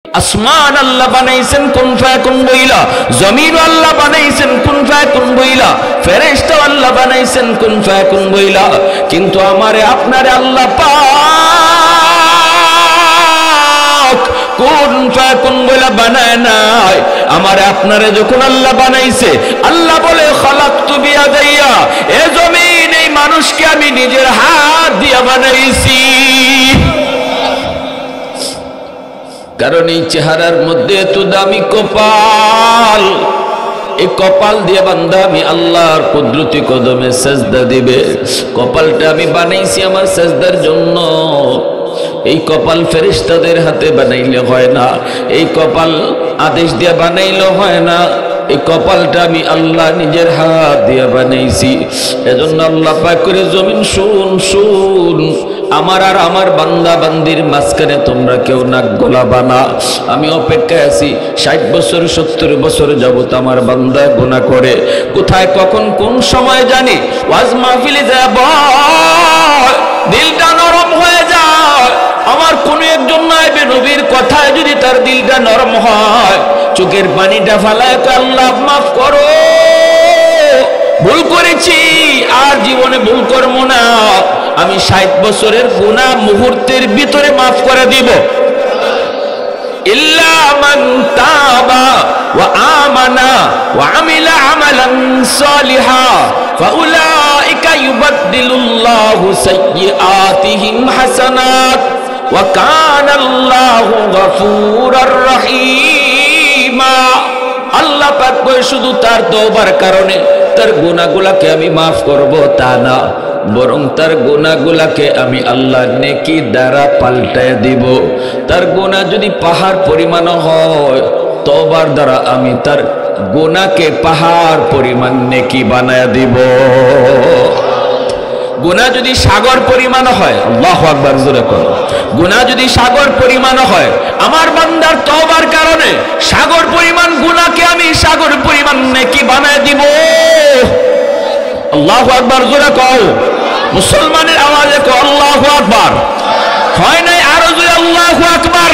আসমান আল্লাহ বানাইছেন কুন ফায়াকুন বইলা, জমিন আল্লাহ বানাইছেন কুন ফায়াকুন বইলা, ফেরেশতা আল্লাহ বানাইছেন কুন ফায়াকুন বইলা। কিন্তু আমারে আপনারে আল্লাহ পাক কুন ফায়াকুন বইলা বানায় নাই। আমারে আপনারে যখন আল্লাহ বানাইছে, আল্লাহ বলে খালাকতু বিয়াদাইয়া, এ জমিন এই মানুষকে আমি নিজের হাত দিয়া বানাইছি। কারণ এই চেহারার মধ্যে এত দামি কপাল, এই কপাল দিয়ে বান্দা আমি আল্লাহর কুদরতি কদমে সেজদা দিবে। কপালটা আমি বানাইছি আমার সেজদার জন্য। এই কপাল ফেরেশতাদের হাতে বানাইলে হয় না, এই কপাল আদেশ দিয়ে বানাইলে হয় না, এই কপালটা আমি আল্লাহ নিজের হাত দিয়ে বানাইছি। এজন্য আল্লাহ পাক করে জমিন শুন শুন, আমার আর আমার বান্দা বান্দির মাঝখানে তোমরা কেউ নাক গলাবা না। আমি অপেক্ষায় আছি 60 বছর 70 বছর যাবত আমার বান্দা গুনাহ করে, কোথায় কখন কোন সময় জানি ওয়াজ মাহফিলে যাব, দিলটা নরম হয়ে যায়। আমার কোন একজন নাইবে নবীর কথায় যদি তার দিলটা নরম হয়, চোখের পানিটা ফালায় আল্লাহ মাফ করো, ভুল করেছি আর জীবনে ভুল করব না। আমি 60 বছরের গুনাহ মুহূর্তের ভিতরে মাফ করে দিব। ইল্লা মান তাবা ওয়া আমানা ওয়া আমিলা আমালান সালিহা ফাউলাইকা ইউবাদদিলুল্লাহু সাইয়্যাতিহিম হাসানাত ওয়া কানাল্লাহু গফুরার রহিমা। আল্লাহ পাক কই শুধু তার তওবার কারণে তার গুনাহগুলোকে আমি মাফ করব তা না, বরং তার গুনাহগুলোকে আমি আল্লাহ নেকি দ্বারা পাল্টায় দিব। তার গুনাহ যদি পাহাড় পরিমাণ হয়, তওবার দ্বারা আমি তার গুনাহকে পাহাড় পরিমাণ নেকি বানায় দিব। গুনাহ যদি সাগর পরিমাণ হয়, আল্লাহু আকবার জোরে করো, গুনাহ যদি সাগর পরিমাণ হয়, আমার বান্দার তওবার কারণে সাগর পরিমাণ গুনাহকে আমি সাগর পরিমাণ নেকি বানায় দিব। আল্লাহু আকবার জোরে কও, মুসলমানের আওয়াজে কও আল্লাহু আকবার। হয় নাই আরো জোরে আল্লাহু আকবার।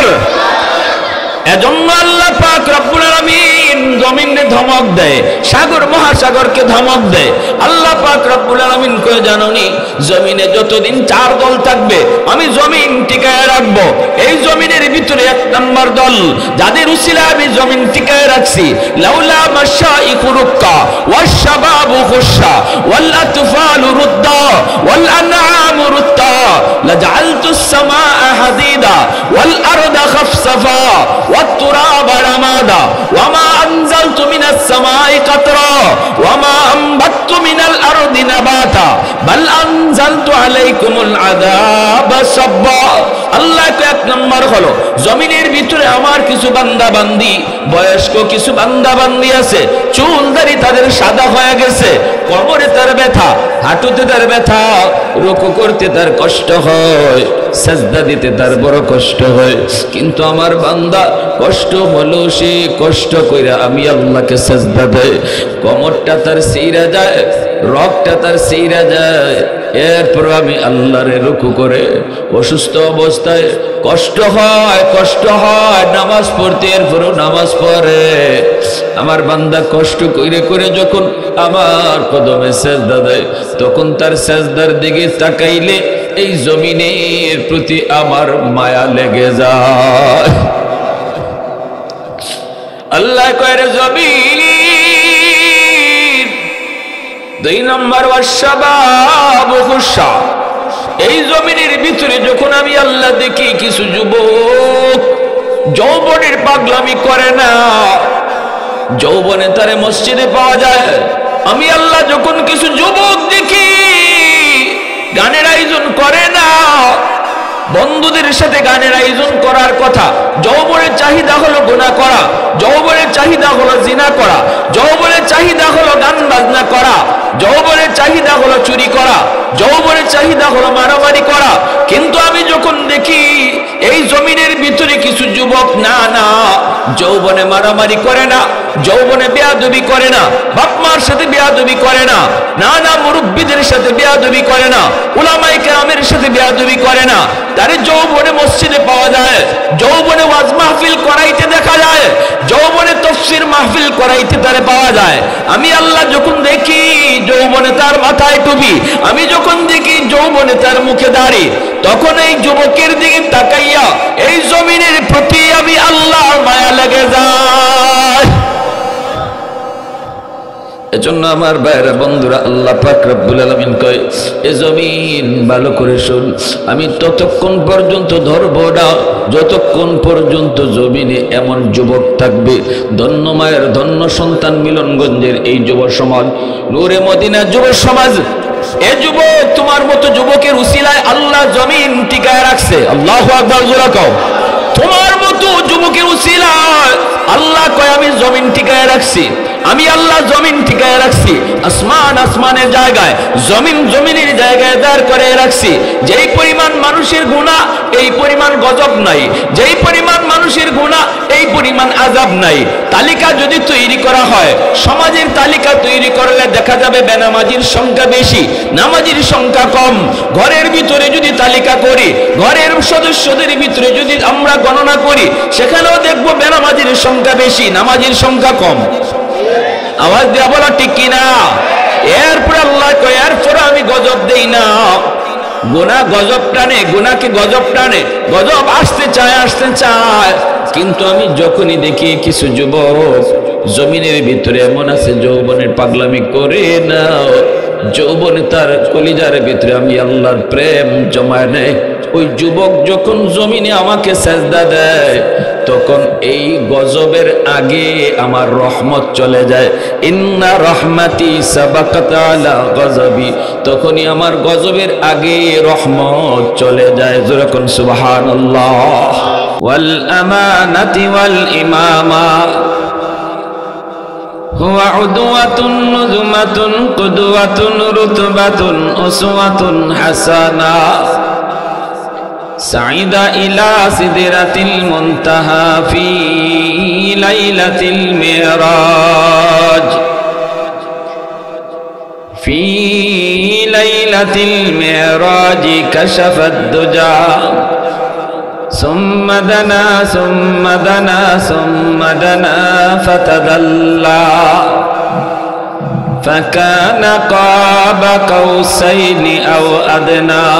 এজন্য আল্লাহ পাক রব্বুল আলামিন জমিনে ধমক দেয়, সাগর মহাসাগরকে ধমক দেয়। আল্লাহ পাক রব্বুল আলামিন কয়ে জানোনি, জমিনে যতদিন 4 দল থাকবে আমি জমিন টিকায় রাখবো। এই জমিনের ভিতরে 1 নম্বর দল, যাদের উসিলায় আমি জমিন টিকায় রাখছি, লাউলা মাশাইখু রুক্কা ওয়াশ শাবাবু খুশা ওয়াল আতফালু রুদ্দা ওয়াল আনআমু রুত্তা লাজআলতুস সামাআ হাদিদা ওয়াল আরদা খাফসাফা والتراب رمادا وما أنزلت من السماء قطرا وما أنبت من الأرض نباتا بل أنزلت عليكم العذاب صبا। আল্লাহ কে 1 নম্বর হলো, জমিনের ভিতরে আমার কিছু বান্দা বান্দি, বয়স্ক কিছু বান্দা বান্দি আছে, চুল দাড়ি তাদের সাদা হয়ে গেছে, কোমরে তার ব্যথা, হাঁটুতে তার ব্যথা, রুকু করতে তার কষ্ট হয়, সেজদা দিতে তার বড় কষ্ট হয়। কিন্তু আমার বান্দা কষ্ট হলো সে কষ্ট কইরা আমি আল্লাহকে সেজদা দেয়, কোমরটা তার সিরা যায়, রগটা তার সিরা যায়, এরপর আমি আল্লাহরে রুকু করে অসুস্থ অবস্থায় কষ্ট হয় নামাজ পড়তে, এরপরও নামাজ পড়ে। আমার বান্দা কষ্ট করে করে যখন আমার কদমে সেজদা দেয়, তখন তার সেজদার দিকে তাকাইলে এই জমিনের প্রতি আমার মায়া লেগে যায়। আল্লাহ কয় রে জমিন, 2 নম্বর ওয়াশাবাবু খুশা, এই জমিনের ভিতরে যখন আমি আল্লাহ দেখি কিছু যুবক যৌবনের পাগলামি করে না, যৌবনে তারে মসজিদে পাওয়া যায়, আমি আল্লাহ যখন কিছু যুবক দেখি গানের আয়োজন করে না, বন্ধুদের সাথে গানের আয়োজন করার কথা, যৌবনের চাহিদা হলো গুনাহ করা, যৌবনের চাহিদা হলো জিনা করা, যৌবনের চাহিদা হলো গান বাজনা করা, যৌবনের চাহিদা হলো চুরি করা, যৌবনের চাহিদা হলো মারামারি করা। কিন্তু আমি যখন দেখি এই জমিনের ভিতরে কিছু যুবক না যৌবনে মারামারি করে না, যৌবনে বেয়াদবি করে না, বাপ মার সাথে বেয়াদবি করে না, নানা মুরব্বীদের সাথে বেয়াদবি করে না, উলামায়ে কেরামের সাথে বেয়াদবি করে না। তারে যৌবনে মসজিদে পাওয়া যায়, যৌবনে ওয়াজ মাহফিল করাইতে দেখা যায়, যৌবনে তাফসীর মাহফিল করাইতে তারে পাওয়া যায়। আমি আল্লাহ যখন দেখি যৌবনে তার মাথায় টুপি, আমি যখন দেখি যৌবনে তার মুখে দাড়ি, তখন এই যুবকের দিকে তাকাইয়া এই জমিনের প্রতি আমি আল্লাহর মায়া লেগে যায়। এজন্য আমার ভাইরা বন্ধুরা, আল্লাহ পাক রব্বুল আলামিন কয়, এ জমিন ভালো করে শুন, আমি ততক্ষণ পর্যন্ত ধরব না যতক্ষণ পর্যন্ত জমিনে এমন যুবক থাকবে। ধন্য মায়ের ধন্য সন্তান মিলনগঞ্জের এই যুব সমাজ, নূরে মদিনা যুব সমাজ, এ যুবক তোমার মতো যুবকের উসিলায় আল্লাহ জমিন টিকায় রাখছে। আল্লাহু আকবার জোরে কও। তোমার মতো যুবকের উসিলায় আল্লাহ কয় আমি জমিন টিকায় রাখছি, আমি আল্লাহ জমিন টিকায় রাখছি। আসমান আসমানের জায়গায়, জমিন জমিনের জায়গায় দাঁড় করে রাখছি। যেই পরিমাণ মানুষের গুনাহ এই পরিমাণ গজব নাই, যেই পরিমাণ মানুষের গুনাহ এই পরিমাণ আযাব নাই। তালিকা যদি তৈরি করা হয়, সমাজের তালিকা তৈরি করলে দেখা যাবে বেনামাজির সংখ্যা বেশি, নামাজির সংখ্যা কম। ঘরের ভিতরে যদি তালিকা করি, ঘরের সদস্যদের ভিতরে যদি আমরা গণনা করি, সেখানেও দেখবো বেনামাজির সংখ্যা বেশি, নামাজির সংখ্যা কম। আওয়াজ দিয়া বলা ঠিক কিনা? এরপরে আল্লাহ কয়, এরপরে আমি গজব দেই না। গুনাহ গজব টানে, গুনাহকে গজব টানে, গজব আসতে চায়, কিন্তু আমি যখনই দেখি কিছু যুবক জমিনের ভিতরে এমন আছে যৌবনের পাগলামি করে না, যৌবনে তার কলিজার ভিতরে আমি আল্লাহর প্রেম জমায় নেয়, ওই যুবক যখন জমিনে আমাকে সেজদা দেয়, তখন এই গজবের আগে আমার রহমত চলে যায়। ইন্না রহমাতি সাবাকাত আলা গজবি, তখনই আমার গজবের আগে রহমত চলে যায়। যেরকম সুবহানাল্লাহ। ওয়াল আমানাতি ওয়াল ইমামা হুয়া উদওয়াতুন নুজমাতুন কুদওয়াতুন রুতবাতুন উসওয়াতুন হাসানা সাইদা ইলা সিদরাতিল মুনতাহা ফি লাইলাতিল মিরাজ, ফি লাইলাতিল মিরাজ কাশাফাদ দুজা ثم دنا ثم دنا ثم دنا فتدلى فكان قاب قوسين أو أدنى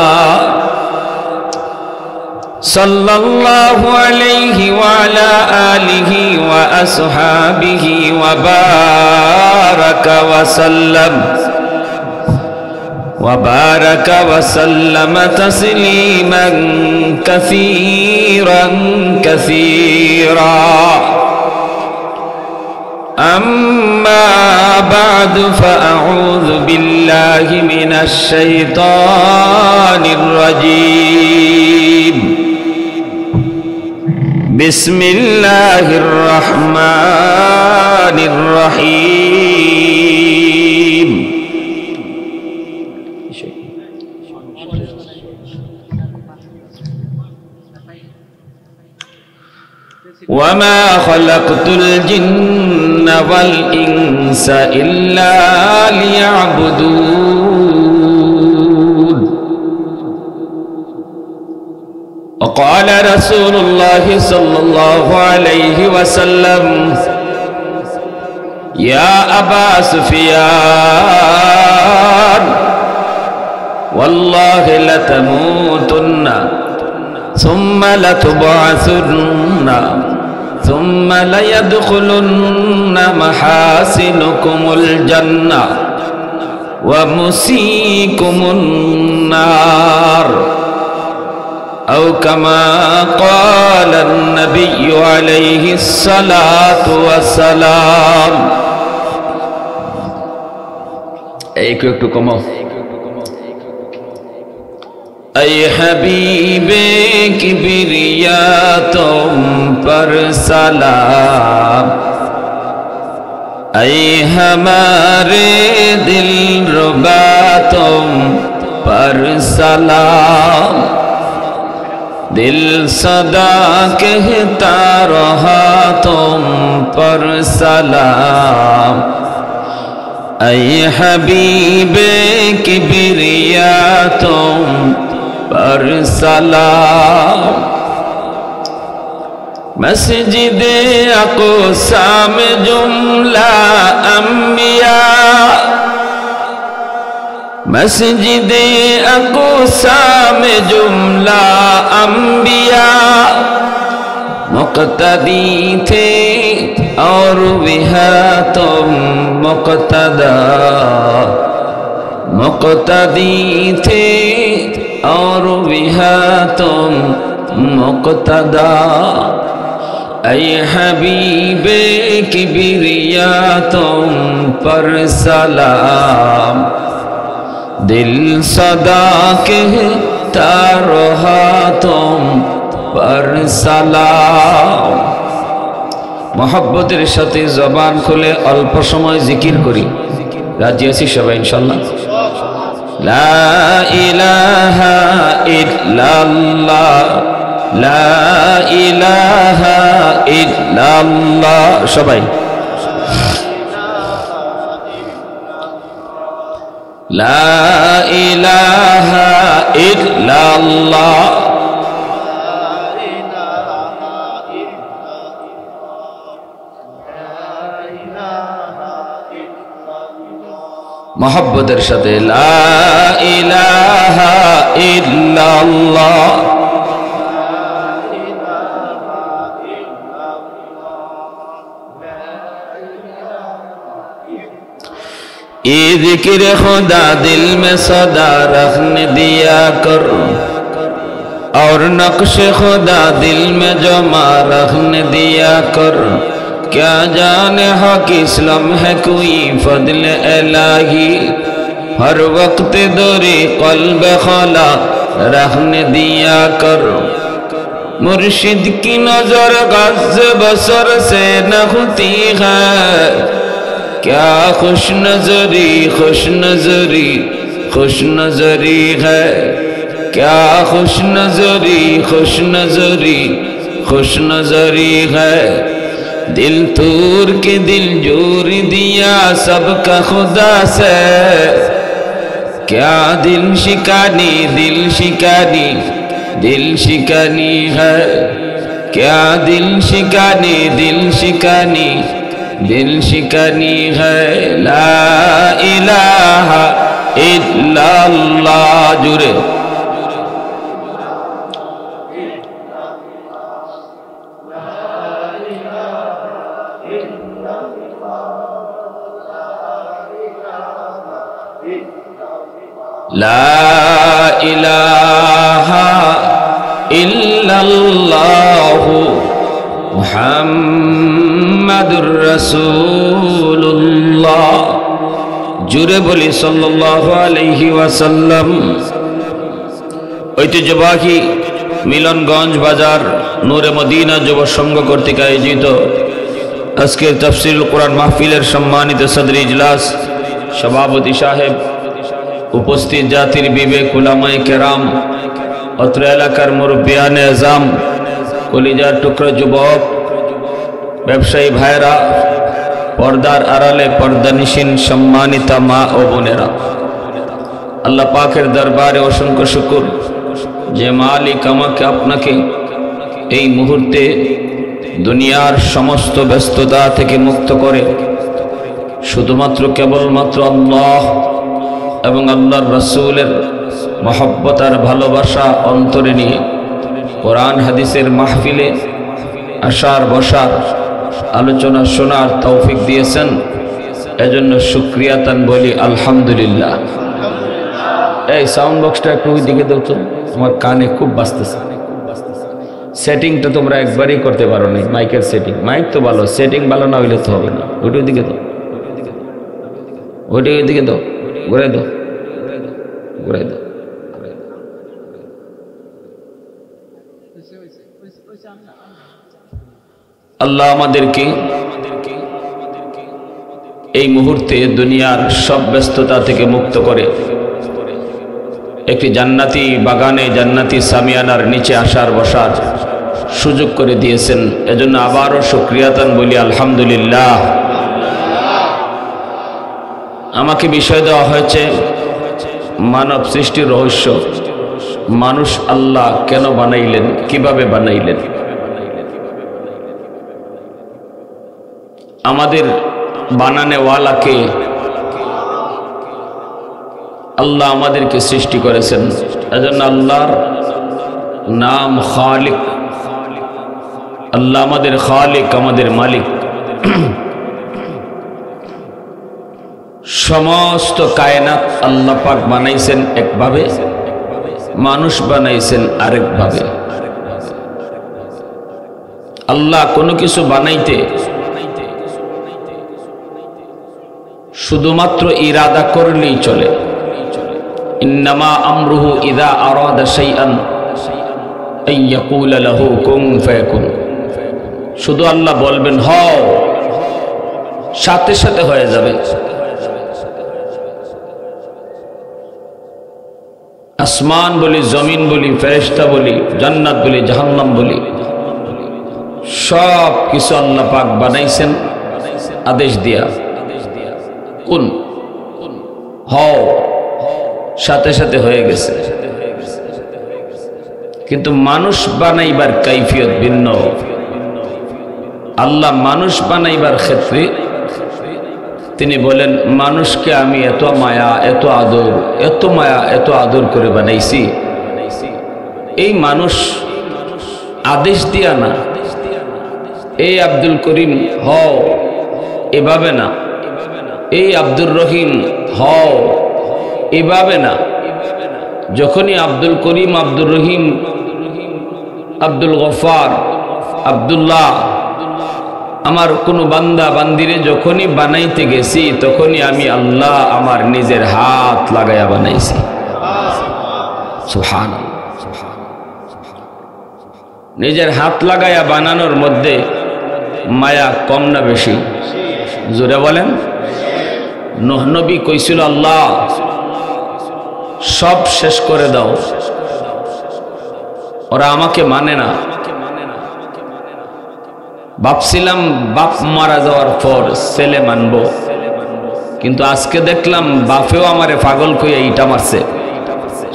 صلى الله عليه وعلى آله وأصحابه وبارك وسلم وبارك وسلم تسليما كثيرا كثيرا أما بعد فأعوذ بالله من الشيطان الرجيم بسم الله الرحمن الرحيم وما خلقت الجن والإنس إلا ليعبدون وقال رسول الله صلى الله عليه وسلم يا أبا سفيان والله لتموتن ثم لتبعثن ثم ليدخلن محاسنكم الجنة ومسيكم النار أو كما قال النبي عليه الصلاة والسلام একটু কমাও। ऐ हबीबे किबरिया तुम पर सलाम, ऐ हमारे दिल रुबा तुम पर सलाम, दिल सदा कहता रहा तुम पर सलाम। ऐ हबीबे किबरिया तुम पर सलाम। मस्जिदे अक़सा में जुमला अंबिया, मस्जिदे अक़सा में जुमला अंबिया मुक़्तदी थे और विहा तुम मुक़्तदा। मुक़्तदी थे और विहा तुम मुक़्तदा। ऐ हबीबे किबरिया तुम पर सलाम। दिल सदा कहता रहा तुम पर सलाम। मोहब्बतेर साथे जबान खुले अल्प समय जिकिर करी। राजी आছি সবাই ইনশাআল্লাহ। লা ইলাহা ইল্লাল্লাহ, লা ইলাহা ইল্লাল্লাহ সবাই। লা ইলাহা ইল্লাল্লাহ। मोहब्बतेर साथे ला इलाहा इल्लाल्लाह। ये जिक्र खुदा दिल में सदा रखने दिया कर, और नक्श खुदा दिल में जमा रखने दिया कर। क्या जाने हक इस्लाम है कोई फजल इलाही, हर वक्त दौरे क़ल्ब खला रखने दिया कर। मुर्शिद की नजर गज़ बसर से न होती है, क्या खुश नजरी खुश नजरी खुश नजरी है। क्या खुश नजरी खुश नजरी खुश नजरी है। दिल तूर के दिल जोर दिया सबका खुदा से, क्या दिल शिकानी दिल शिकानी दिल शिकानी है। क्या दिल शिकानी दिल शिकानी दिल शिकानी है। ला इलाहा इल्लल्लाह जुरे। ला इलाहा इल्लल्लाहु मुहम्मदुर रसूलुल्लाह। जुरे बोली सल्लल्लाहु अलैहि वसल्लम। ঐতিহ্যবাহী মিলনগঞ্জ বাজার নূরে মদিনা যুব সংঘ কর্তৃক আয়োজিত আজকের তাফসীরুল কুরআন মাহফিলের সম্মানিত সদর ইজলাস, সভাপতি সাহেব, উপস্থিত জাতির বিবেক উলামায়ে কেরাম, অত্র এলাকার মুরব্বিয়ানে আজম, কলিজার টুকরা যুবক, ব্যবসায়ী ভাইরা, পর্দার আড়ালে পর্দানিশীন সম্মানিতা মা ও বোনেরা, আল্লাহ পাকের দরবারে অসংখ্য শুকর যে মালিক আমাকে আপনাকে এই মুহূর্তে দুনিয়ার সমস্ত ব্যস্ততা থেকে মুক্ত করে শুধুমাত্র কেবলমাত্র আল্লাহ এবং আল্লাহর রাসূলের মহব্বত আর ভালোবাসা অন্তরে নিয়ে কোরআন হাদিসের মাহফিলে আসার বসার আলোচনা শোনার তৌফিক দিয়েছেন। এজন্য শুকরিয়া তান বলি আলহামদুলিল্লাহ। এই সাউন্ড বক্সটা একটু ওই দিকে দাও তো, আমার কানে খুব বাজতেছে। সেটিংটা তোমরা একবারই করতে পারো না, মাইকের সেটিং। মাইক তো ভালো, সেটিং ভালো না হইলে তো হবে না। ওইটা ওইদিকে দাও, ওইটা ওইদিকে দাও, ঘুরে দাও, ঘুরে দাও। আল্লাহ আমাদেরকে এই মুহূর্তে দুনিয়ার সব ব্যস্ততা থেকে মুক্ত করে একটি জান্নাতি বাগানে, জান্নাতি সামিয়ানার নিচে আসার বসার সুযোগ করে দিয়েছেন, এজন্য আবারও শুকরিয়াতান বলি আলহামদুলিল্লাহ। আমাকে বিষয় দেওয়া হয়েছে মানব সৃষ্টির রহস্য, মানুষ আল্লাহ কেন বানাইলেন, কিভাবে বানাইলেন। আমাদের বানানেওয়ালাকে আল্লাহ আমাদেরকে সৃষ্টি করেছেন, এজন্য আল্লাহর নাম খালিক। আল্লাহ আমাদের খালিক, আমাদের মালিক। সমস্ত কায়নাত আল্লাহ পাক বানাইছেন একভাবে, মানুষ বানাইছেন আরেকভাবে। আল্লাহ কোনো কিছু বানাইতে শুধুমাত্র ইরাদা করলেই চলে। ইন্নামা আমরুহু ইযা আরাদা শাইআন আন ইয়াকুলা লাহু কুন ফায়াকুন। শুধু আল্লাহ বলবেন হও, সাথে সাথে হয়ে যাবে। আসমান বলি, জমিন বলি, ফেরেশতা বলি, জান্নাত বলি, জাহান্নাম বলি, সব কিছু আল্লাহ পাক বানাইছেন আদেশ দিয়া। কুন, হও, সাথে সাথে হয়ে গেছে। কিন্তু মানুষ বানাইবার কাইফিয়ত ভিন্ন। আল্লাহ মানুষ বানাইবার ক্ষেত্রে তিনি বলেন, মানুষকে আমি এত মায়া, এত আদর, এত মায়া, এত আদর করে বানাইছি। এই মানুষ আদেশ দিয়া না, এই আব্দুল করিম হও, এভাবে না। এই আব্দুর রহিম হও, এভাবে না। যখনই আব্দুল করিম, আব্দুর রহিম, আব্দুল গফার, আব্দুল্লাহ, আমার কোনো বান্দা বান্দিরে যখনই বানাইতে গেছি, তখনই আমি আল্লাহ আমার নিজের হাত লাগাইয়া বানাইছি। সুবহানাল্লাহ। নিজের হাত লাগাইয়া বানানোর মধ্যে মায়া কম না বেশি? জোরে বলেন। নূহ নবী কইছিল, আল্লাহ সব শেষ করে দাও, ওরা আমাকে মানে না। ভাবছিলাম বাপ মারা যাওয়ার পর ছেলে মানবো, কিন্তু আজকে দেখলাম বাপেও আমারে পাগল কইয়া ইটা মারছে,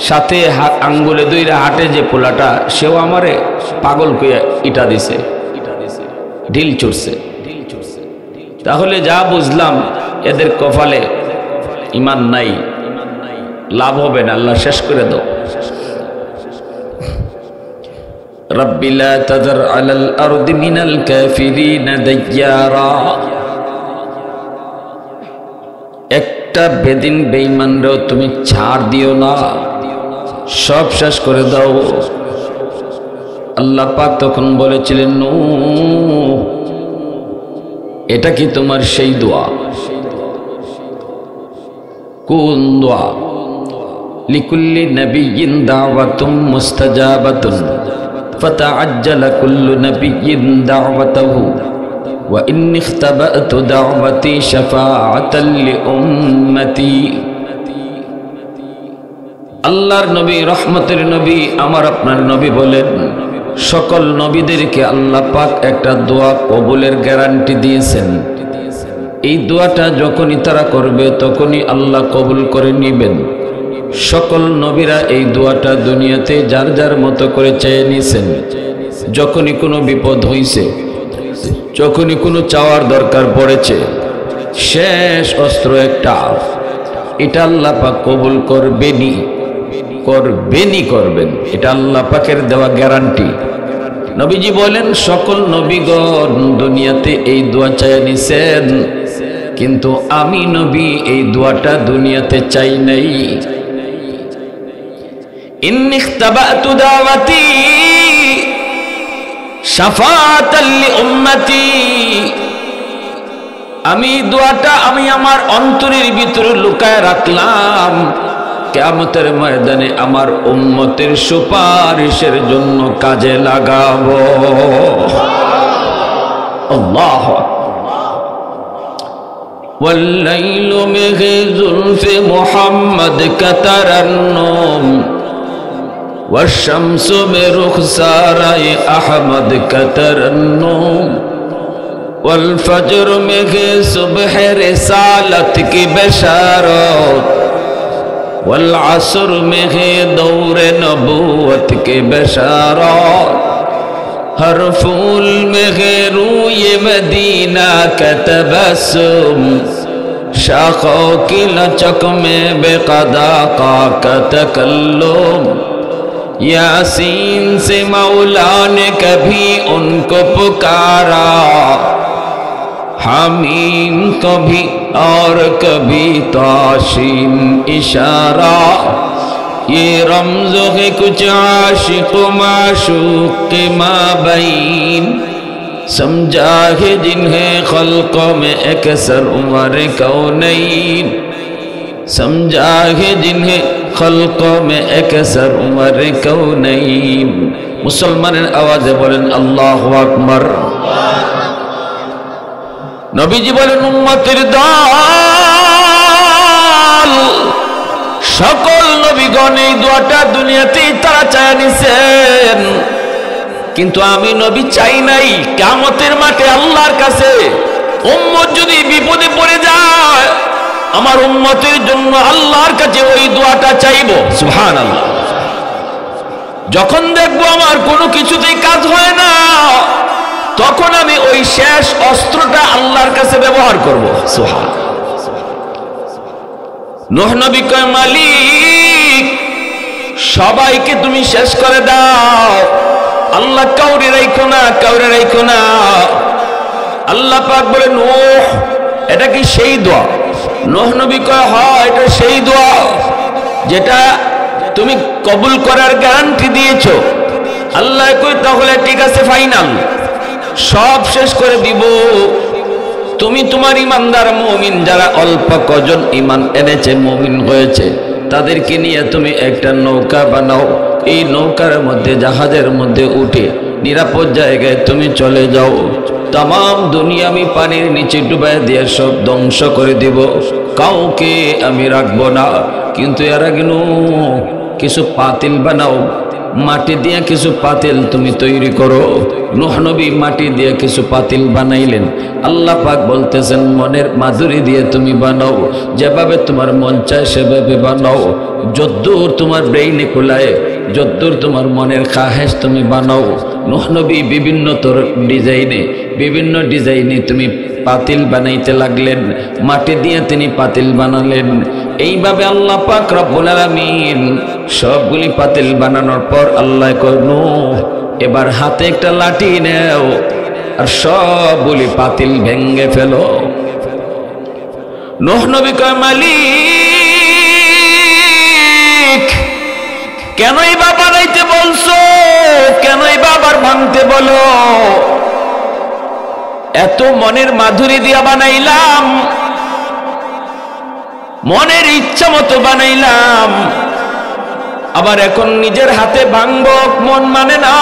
সাথে আঙ্গুলে দুইরা হাটে যে পোলাটা সেও আমারে পাগল কইয়া ইটা দিছে, ঢিল ছুটছে। তাহলে যা বুঝলাম এদের কপালে ঈমান নাই, লাভ হবে না, আল্লাহ শেষ করে দাও। রব্বি লা তাযার আলাল আরদি মিনাল কাফিরিনা দাইয়ারা। একটা বেদিন বেঈমানরেও তুমি ছাড় দিও না, সব শেষ করে দাও। আল্লাহ পাক তখন বলেছিলেন, নূহ, এটা কি তোমার সেই দোয়া? কোন দোয়া? লিকুল্লি নবিয়্যিন দাওয়াতুম মুস্তাজাবাতুন ফাতাআজ্জালা কুল্লু নবিয়্যিন দাওয়াতাহু ওয়া ইন্নী ইখতাবাতু দাওয়াতি শাফাআতাল লিউম্মতি। আল্লাহর নবী, রহমতের নবী, আমার আপনার নবী বলেন, সকল নবীদেরকে আল্লাহ পাক একটা দোয়া কবুলের গ্যারান্টি দিয়েছেন। এই দোয়াটা যখনই তারা করবে তখনই আল্লাহ কবুল করে নেবেন। সকল নবীরা এই দোয়াটা দুনিয়াতে যার যার মতো করে চেয়ে নিয়েছেন। যখনই কোনো বিপদ হইছে, যখনই কোনো চাওয়ার দরকার পড়েছে, শেষ অস্ত্র একটা, এটা আল্লাহ পাক কবুল করবেনই, করবেন। এটা আল্লাহ পাকের দেওয়া গ্যারান্টি। নবীজি বলেন, সকল নবীগণ দুনিয়াতে এই দোয়া চেয়ে নিছেন, কিন্তু আমি নবী এই দোয়াটা দুনিয়াতে চাই নাই। ইন্নী ইখতাবাতু দাওয়াতি শাফাআতাল লিউম্মতি। আমি দোয়াটা আমি আমার অন্তরের ভিতরে লুকায় রাখলাম, কিয়ামতের ময়দানে আমার উম্মতের সুপারিশের জন্য কাজে লাগাবো। আল্লাহ والليل من زلف محمد كترنم والشمس में रुखसाराए अहमद का तरन्नुम वल्फज्र में है सुबह रिसालत की बशारत वल्अस्र में है दौरे नबूवत की बशारत हर फूल में है रूए मदीना का तबस्सुम शाखों की लचक में बेक़दा का तकल्लुम यासीन से मौला ने कभी उनको पुकारा हामीम कभी और कभी ताशीन इशारा ये रमज़ है कुछ आशिक़ माशूक़ के माबैन समझा है जिन्हें खल्क़ों में अक्सर उमर कौनैन समझा है जिन्हें खल्क़ों में अक्सर उमर कौनैन मुसलमानेर आवाज़े बोलें अल्लाहु अकबर नबीजी बोलें उम्मतेर दल सकल नबीगण এই দোয়াটা দুনিয়াতেই তারা চায় নিছেন কিন্তু আমি নবী চাই নাই কিয়ামতের মাঠে আল্লাহর কাছে উম্মত যদি বিপদে পড়ে যায় আমার উম্মতের জন্য আল্লাহর কাছে ওই দোয়াটা চাইবো সুবহানাল্লাহ যখন দেখবো আমার কোনো কিছুতেই কাজ হয় না তখন আমি ওই শেষ অস্ত্রটা আল্লাহর কাছে ব্যবহার করব সুবহানাল্লাহ নূহ নবী কয় মালিক সবাইকে তুমি শেষ করে দাও আল্লাহ কাউরে রাখো না আল্লাহ পাক বলে নূহ এটা কি সেই দোয়া নূহ নবী কয় হ্যাঁ এটা সেই দোয়া যেটা তুমি কবুল করার গ্যারান্টি দিয়েছো আল্লাহ কই তাহলে ঠিক আছে ফাইনাল সব শেষ করে দিব তুমি তোমার ঈমানদার মুমিন যারা অল্প কজন ঈমান এনেছে মুমিন হয়েছে তাদেরকে নিয়ে তুমি একটা নৌকা বানাও এই নৌকার মধ্যে জাহাজের মধ্যে উঠে নিরাপদ জায়গায় তুমি চলে যাও तमाम दुनिया में पानिर नीचे डुबाई दिए सब ध्वंस कर দিব কাউকে আমি রাখবো না কিন্তু এর আগে কিছু পাতিল বানাও মাটি দিয়ে কিছু পাতিল তুমি তৈরি করো নূহ নবী মাটি দিয়ে কিছু পাতিল বানাইলেন আল্লাহ পাক বলতেছেন মনের মাধুরী দিয়ে তুমি বানাও যেভাবে তোমার মন চায় সেভাবে বানাও যদ্দূর তোমার ব্রেইনে কুলায় যদ্দূর তোমার মনের খাহেশ তুমি বানাও নূহ নবী বিভিন্ন ডিজাইনে তুমি পাতিল বানাইতে লাগলেন মাটি দিয়ে তিনি পাতিল বানালেন এইভাবে আল্লাহ পাক রব্বুল আলামিন সবগুলি পাতিল বানানোর পর আল্লাহ কয় নূহ এবার হাতে একটা লাঠি নাও আর সবগুলি পাতিল ভেঙে ফেলো নূহ নবী কয় মালিক কেনই বা বানাইতে বলছো কেনই বা আবার ভাঙতে বলো এত মনের মাধুরী দিয়া বানাইলাম মনের ইচ্ছা মতো বানাইলাম আবার এখন নিজের হাতে ভাঙবো মন মানে না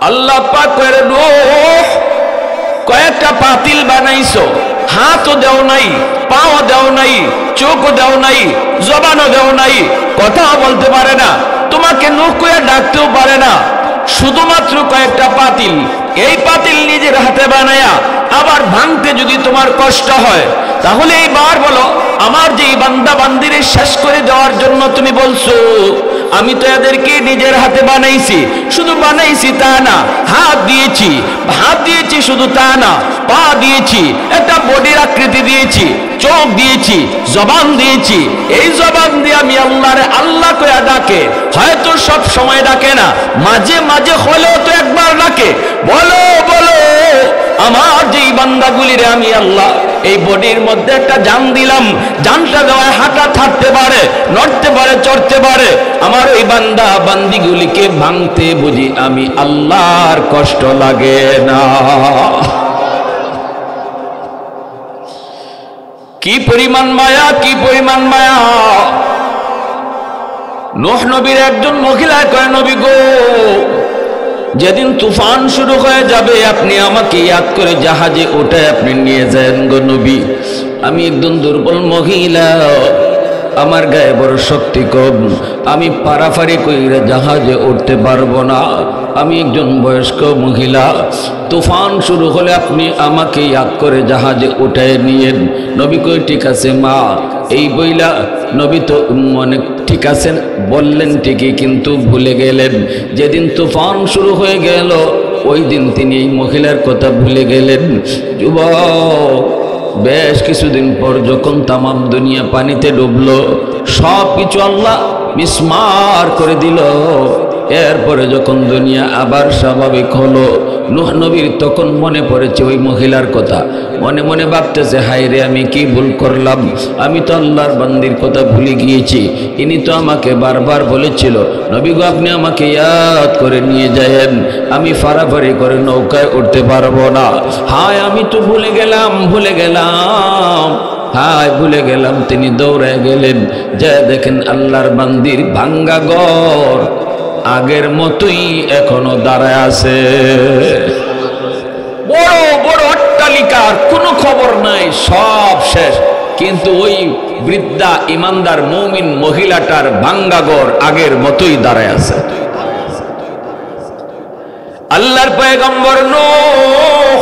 আল্লাহ পাক কয় নূহ কয়েকটা পাতিল বানাইছো হাতও দেও নাই পাও দেও নাই চোখও দেও নাই জবানও দেও নাই কথাও বলতে পারে না তোমাকে নূহ কইয়া ডাকতেও পারে না শুধুমাত্র কয়েকটা পাতিল এই পাতিল নিজের হাতে বানায়া আবার ভাঙতে যদি তোমার কষ্ট হয় তাহলে এইবার বলো আমার যে বান্দা বান্দিরে শেষ করে দেওয়ার জন্য তুমি বলছো আমি তো এদেরকে নিজের হাতে বানাইছি শুধু বানাইছি তা না হাত দিয়েছি শুধু তা না পা দিয়েছি একটা বডির আকৃতি দিয়েছি চোখ দিয়েছি জবান দিয়েছি এই জবান দিয়ে আমি আল্লাহরে আল্লাহ কইয়া ডাকে হয়তো সব সময় ডাকে না মাঝে মাঝে হলেও তো একবার ডাকে বলো বলো আমার যেই বান্দাগুলিরে আমি আল্লাহ এই বডির মধ্যে একটা জান দিলাম জানটা দেওয়ায় হাঁটা থাকতে পারে নড়তে পারে চড়তে পারে আমার ওই বান্দা বান্দিগুলিকে ভাঙতে বুঝি আমি আল্লাহর কষ্ট লাগে না কি পরিমাণ মায়া নূহ নবীর একজন মহিলা কয় নবী গো যেদিন তুফান শুরু হয়ে যাবে আপনি আমাকে ইয়াদ করে জাহাজে উঠে আপনি নিয়ে যান গো নবী আমি একজন দুর্বল মহিলা আমার গায়ে বড় শক্তি কম, আমি পারাপারি কইরা জাহাজে উঠতে পারবো না, আমি একজন বয়স্ক মহিলা, তুফান শুরু হলে আপনি আমাকে ইয়াদ করে জাহাজে উঠায় নিয়েন। নবী কই ঠিক আছে মা। এই বইলা নবী তো মনে ঠিক আছেন বললেন ঠিকই, কিন্তু ভুলে গেলেন যেদিন তুফান শুরু হয়ে গেল ওই দিন তিনি এই মহিলার কথা ভুলে গেলেন। যুবক, বেশ কিছুদিন পর যখন তামাম দুনিয়া পানিতে ডুবলো, সব কিছু আল্লাহ মিসমার করে দিল। এরপরে যখন দুনিয়া আবার স্বাভাবিক হলো, নূহ নবীর তখন মনে পড়েছে ওই মহিলার কথা। মনে মনে ভাবতেছে, হায় রে আমি কি ভুল করলাম, আমি তো আল্লাহর বান্দির কথা ভুলে গিয়েছি। ইনি তো আমাকে বারবার বলেছিল, নবী গো আপনি আমাকে ইয়াদ করে নিয়ে যায়েন, আমি ফারাফারি করে নৌকায় উঠতে পারবো না। হায় আমি তো ভুলে গেলাম, হায় ভুলে গেলাম। তিনি দৌড়ে গেলেন, যা দেখেন আল্লাহর বান্দির ভাঙ্গা ঘর আগের মতোই এখনো দাঁড়ায় আছে। বড় বড় অট্টালিকার কোনো খবর নাই, সব শেষ, কিন্তু ওই বৃদ্ধা ইমানদার মুমিন মহিলাটার ভাঙ্গা ঘর আগের মতোই দাঁড়ায় আছে। আল্লাহর পয়গম্বর নূহ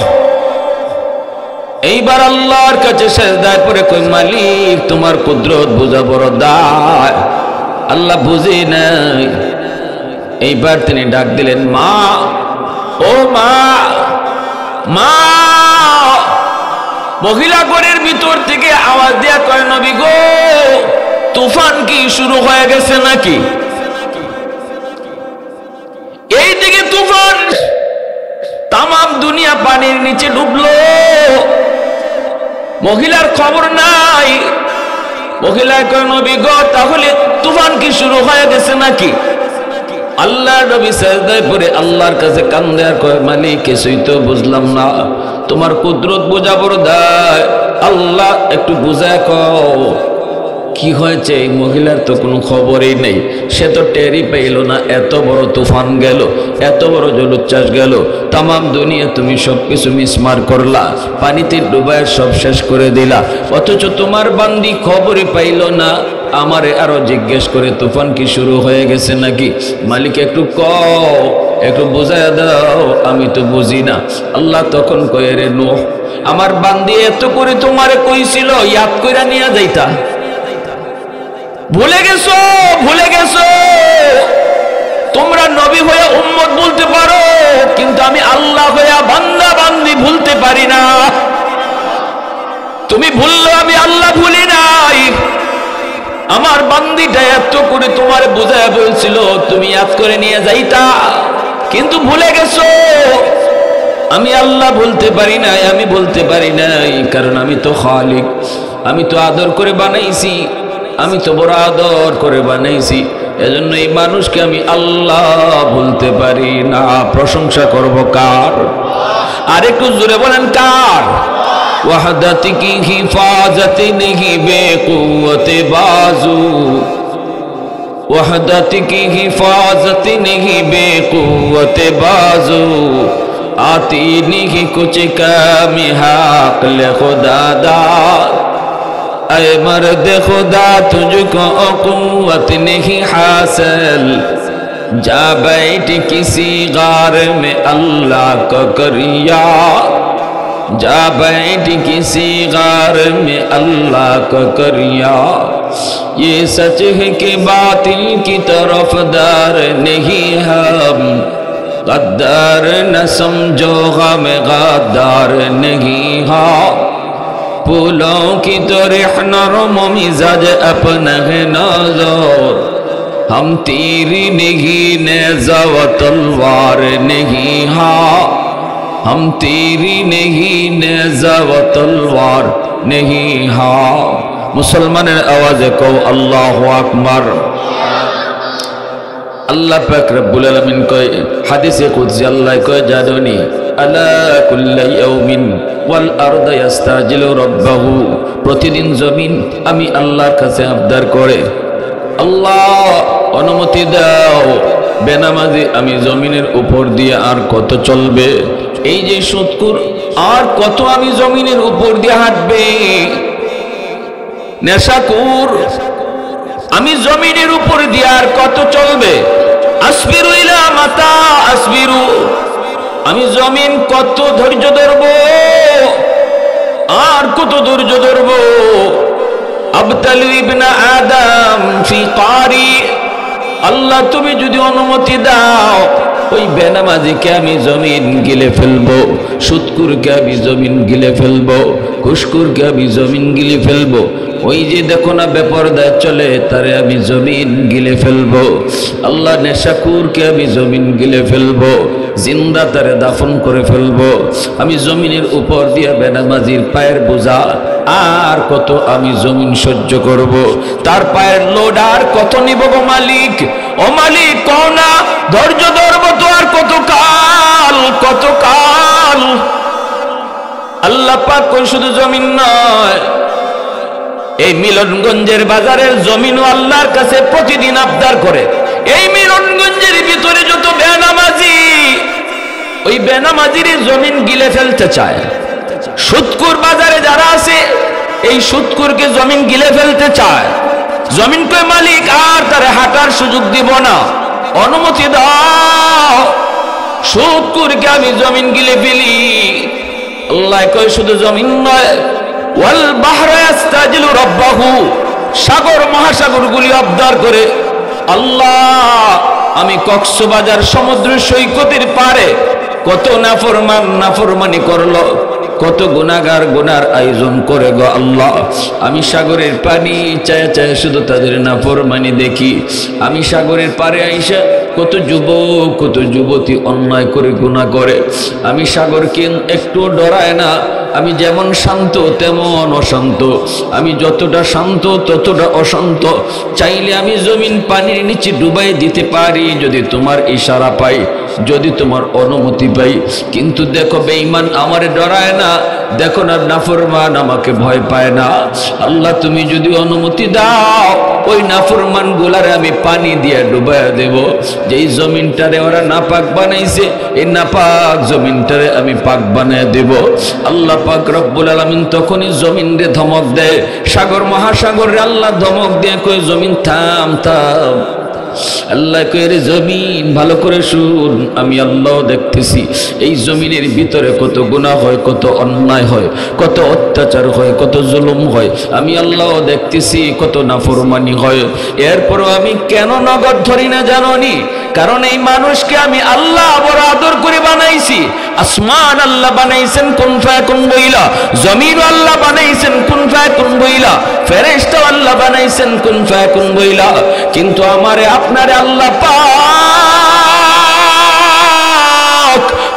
এইবার আল্লাহর কাছে সেজদায় পড়ে কই, মালিক তোমার কুদরত বোঝা বড় দায়, আল্লাহ বুঝি নাই। এইবার তিনি ডাক দিলেন, মা, ও মা, মা। মহিলা ঘরের ভিতর থেকে আওয়াজ দেয়া কয়, নবী গো তুফান কি শুরু হয়ে গেছে নাকি? এইদিকে তুফান, তামাম দুনিয়া পানির নিচে ডুবলো, মহিলার খবর নাই। মহিলা কয়, নবী গো তাহলে তুফান কি শুরু হয়ে গেছে নাকি? আল্লাহ নবী সাজদায় পড়ে আল্লাহর কাছে কান্দে আর কয়, মালিক কিছুই তো বুঝলাম না, তোমার কুদরত বোঝা বড় দায়, আল্লাহ একটু বুঝায় কও কি হয়েছে। এই মহিলার তো কোনো খবরই নেই, সে তো টেরই পাইল না এত বড় তুফান গেল, এত বড় জলোচ্ছ্বাস গেল, তামাম দুনিয়া তুমি সব কিছু মিসমার করলা, পানিতে ডুবায় সব শেষ করে দিলা, অথচ তোমার বান্দি খবরই পাইল না। আমারে আরো জিজ্ঞেস করে তুফান কি শুরু হয়ে গেছে নাকি? মালিক একটু কও, একটু বুঝায় দাও, আমি তো বুঝি না। আল্লাহ তখন কয়ে, রে নূহ, আমার বান্দি এত করে তোমারে কইছিল ইয়াদ কইরা নিয়ে যাইতা, ভুলে গেছো, ভুলে গেছো। তোমরা নবী হয়ে উম্মত বলতে পারো, কিন্তু আমি আল্লাহ হইয়া বান্দা বান্দি ভুলতে পারি না। তুমি ভুললো, আমি আল্লাহ ভুলি নাই। আমার বান্দিটা এত করে তোমার বুঝায় বলছিল তুমি ইয়াদ করে নিয়ে যাইতা, কিন্তু ভুলে গেছো। আমি আল্লাহ বলতে পারি নাই, আমি বলতে পারি নাই, কারণ আমি তো খালিক, আমি তো আদর করে বানাইছি, আমি তো বড় আদর করে বানাইছি, এজন্য এই মানুষকে আমি আল্লাহ বলতে পারি না। প্রশংসা করব কার? আর একটু জোরে বলেন কার? वहदत की हिफाजत नहीं बेकुव्वत बाजू, वहदत की हिफाजत नहीं बेकुव्वत बाजू, आती नहीं कुछ काम हाक़ल खुदा दार, ऐ मर्द खुदा तुझको कुव्वत नहीं हासिल, जा बैठ किसी गार में अल्लाह को करिया, जा बैठ किसी गार में अल्लाह को करिया, ये सच है कि बातिल की तरफदार नहीं हम, गद्दार न समझो गम गद्दार नहीं हा, फूलों की तरह नरम मिजाज अपना है नज़र, हम तीरी नहीं नेज़ा व तलवार नहीं हा, हम तीरी नहीं नेज़ा व तलवार नहीं हा। मुसलमाনের আওয়াজে কও আল্লাহু আকবার। আল্লাহ পাক রব্বুল আলামিন কয়, হাদিসে কুদসি আল্লাহ কয়, জাদুনি আলা কুল্লি ইয়াউমিন ওয়াল আরদু ইস্তাজিলু রাব্বাহু, প্রতিদিন জমিন আমি আল্লাহর কাছে আবদার করে, আল্লাহ অনুমতি দাও, বেনামাজি আমি জমিনের উপর দিয়ে আর কত চলবে, এই যে সুদখোর আর কত আমি জমিনের উপর দিয়ে হাঁটবে, নেশাখোর আমি জমিনের উপর দিয়ে আর কত চলবে? আসবিরু ইলা মাতা আসবিরু, আমি জমিন কত ধৈর্য ধরব, আর কত ধৈর্য ধরব? আবতালু ইবনা আদম ফি কারি, আল্লাহ তুমি যদি অনুমতি দাও ওই বেনামাজিকে আমি জমিন গিলে ফেলবো, সুদকুরকে আমি জমিন গিলে ফেলবো, ঘুষখোরকে আমি জমিন গিলে ফেলবো, ওই যে দেখো না বেপরদায় চলে তারে আমি জমিন গিলে ফেলবো, আল্লাহ নেশাকুরকে আমি জমিন গিলে ফেলবো, জিন্দা তারে দাফন করে ফেলবো। আমি জমিনের উপর দিয়ে বেনামাজির পায়ের বোঝা আর কত আমি জমিন সহ্য করব, তার পায়ের লোড আর কত নিব গো মালিক? ও মালিক কও না ধৈর্য ধরবো তো আর কত কাল, কত কাল? আল্লাহ পাক কই শুধু জমিন নয়, এই মিলনগঞ্জের বাজারের জমিনও আল্লাহর কাছে প্রতিদিন আবদার করে। এই মিলনগঞ্জের ভিতরে যত বেনামাজি, ওই বেনামাজির জমিন গিলে ফেলতে চায়। সুদকুর বাজারে যারা আছে এই সুদকুরকে জমিন গিলে ফেলতে চায়। জমিন কয় মালিক আর তারে হাঁটার সুযোগ দিব না, অনুমতি দাও, সুদকুরকে আমি জমিন গিলে ফেলি। আল্লাহ কয় শুধু জমিন নয়, ওয়াল বাহরা ইস্তাজিলু রাব্বাহু, সাগর মহাসাগরগুলি আবদার করে আল্লাহ আমি কক্সবাজার সমুদ্র সৈকতের পারে কত নাফরমান নাফরমানি করলো, কত গুনাহগার গুনার আয়োজন করে গো আল্লাহ, আমি সাগরের পানি চায় চায় শুধু তাদের নাফরমানি দেখি। আমি সাগরের পারে আইসা কত যুবক কত যুবতী অন্যায় করে গুনাহ করে, আমি সাগরকে একটু ডরায় না। আমি যেমন শান্ত তেমন অশান্ত, আমি যতটা শান্ত ততটা অশান্ত। চাইলে আমি জমিন পানির নিচে ডুবাই দিতে পারি যদি তোমার ইশারা পাই, যদি তোমার অনুমতি পাই। কিন্তু দেখো বেঈমান আমারে ডরায় না, দেখো না নাফরমান আমাকে ভয় পায় না। আল্লাহ তুমি যদি অনুমতি দাও ওই নাফরমান গুলারে আমি পানি দিয়ে ডুবাইয়া দেব। যেই জমিনটারে ওরা নাপাক বানাইছে এই নাপাক জমিনটারে আমি পাক বানিয়ে দেব। আল্লাহ পাক রব্বুল আলামিন তখনই জমিনরে ধমক দেয়, সাগর মহাসাগরে আল্লাহ ধমক দিয়ে কয় জমিন থাম থাম। আল্লাহ কয়ে জমিন ভালো করে শুন, আমি আল্লাহ দেখতেছি এই জমিনের ভিতরে কত গুনাহ হয়, কত অন্যায় হয়, কত অত্যাচার হয়, কত জুলুম হয়। আমি আল্লাহ দেখতেছি কত নাফরমানি হয়। এরপরও আমি কেন নগদ ধরি না জানোনি? কারণ এই মানুষকে আমি আল্লাহ বড় আদর করে বানাইছি। আসমান আল্লাহ বানাইছেন কুন ফায়াকুন বইলা, জমিন আল্লাহ বানাইছেন কুন ফায়াকুন বইলা, ফেরেশতা আল্লাহ বানাইছেন কুন ফায়াকুন বইলা। কিন্তু আমারে আপনারে আল্লাহ পাক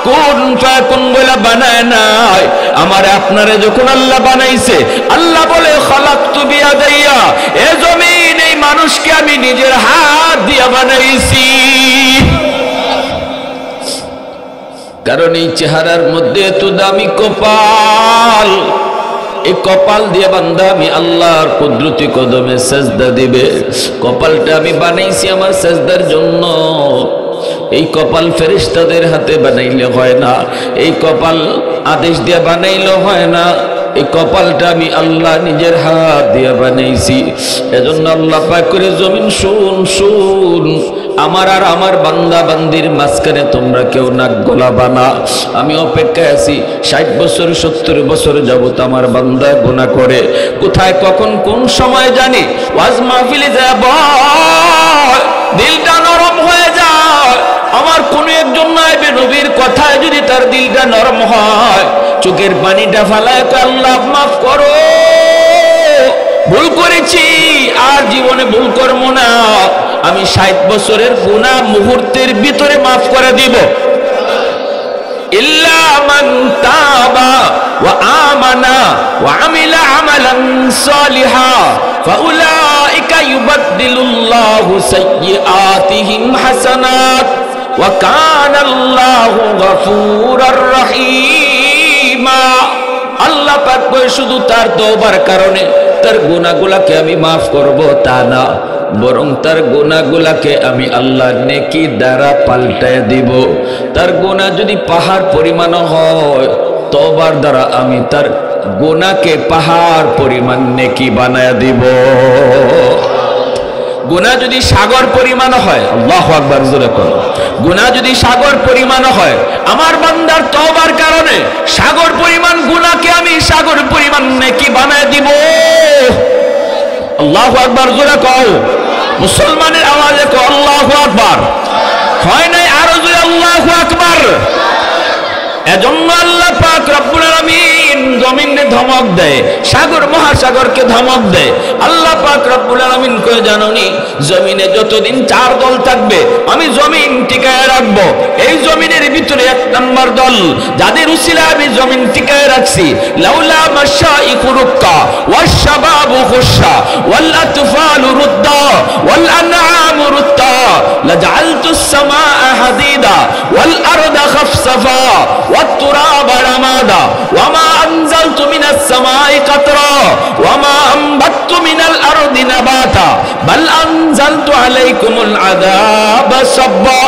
কুন ফায়াকুন বইলা বানায় নাই। আমারে আপনারে যখন আল্লাহ বানাইছে আল্লাহ বলে খালাকতু বিয়াদাইয়া, এ জমিন এই মানুষকে আমি নিজের হাত দিয়ে বানাইছি। কারণ এই চেহারার মধ্যে এত দামি কপাল, এই কপাল দিয়ে বান্দা আমি আল্লাহর কুদরতি কদমে সেজদা দিবে। কপালটা আমি বানাইছি আমার সেজদার জন্য। এই কপাল ফেরেশতাদের হাতে বানাইলে হয় না, এই কপাল আদেশ দিয়ে বানাইলে হয় না, এই কপালটা আমি আল্লাহ নিজের হাত দিয়ে বানাইছি। এজন্য আল্লাহ পাক করে জমিন শুন শুন, আমার আর আমার বান্দা বান্দির মাঝখানে তোমরা কেউ নাক গলাবা না। আমি অপেক্ষায় আছি 60 বছর 70 বছর যাবত আমার বান্দা গুনাহ করে, কোথায় কখন কোন সময় জানি ওয়াজ মাহফিলে যাব দিলটা নরম হয়ে যায়। আমার কোন একজন নাইবে নবীর কথায় যদি তার দিলটা নরম হয়, চোখের পানিটা ফালায় আল্লাহ মাফ করো, ভুল করেছি আর জীবনে ভুল করব না। আমি 60 বছরের গুনাহ মুহূর্তের ভিতরে মাফ করে দিব। ইল্লা মান তাবা ওয়া আমানা ওয়া আমিলা আমালান সালিহা ফাউলাইকা ইউবাদদিলুল্লাহু সাইয়্যাতিহিম হাসানাত ওয়া কানাল্লাহু গফুরার রহিমা। আল্লাহ পাক শুধু তার তওবার কারণে তার গুনাহগুলোকে আমি মাফ করব তা না, বরং তার গুনাহগুলোকে আমি আল্লাহর নেকি দ্বারা পাল্টায় দিব। তার গুনাহ যদি পাহাড় পরিমাণ হয়, তওবার দ্বারা আমি তার গুনাহকে পাহাড় পরিমাণ নেকি বানায় দিব। গুনাহ যদি সাগর পরিমাণ হয়, আল্লাহু আকবার জোরে করো, গুনাহ যদি সাগর পরিমাণ হয়, আমার বান্দার তওবার কারণে সাগর পরিমাণ গুনাহকে আমি সাগর পরিমাণ নেকি বানায় দিব। আল্লাহু আকবার জোরে কও, মুসলমানের আওয়াজে কও আল্লাহু আকবার। হয় নাই আরো জোরে আল্লাহু আকবার। এজন্য আল্লাহ পাক রব্বুল আলামিন জমিনে ধমক দেয়, সাগর মহাসাগরকে ধমক দেয়। আল্লাহ পাক রব্বুল আলামিন কয়ে জানোনি, জমিনে যতদিন চার দল থাকবে আমি জমিন টিকায় রাখবো। এই জমিনের ভিতরে এক নম্বর দল, যাদের উসিলায় আমি জমিন টিকায় রাখছি, লাউলা মাশাইখু রুক্কা ওয়াশশাবাবু খুশা ওয়াল আতফালু রুদ্দা ওয়াল আনআমু রুত্তা লাজআলতুস সামাআ হাদিদা ওয়াল আরদা খাফসাফা والتراب رمادا وما أنزلت من السماء قطرا وما أنبت من الأرض نباتا بل أنزلت عليكم العذاب صبا।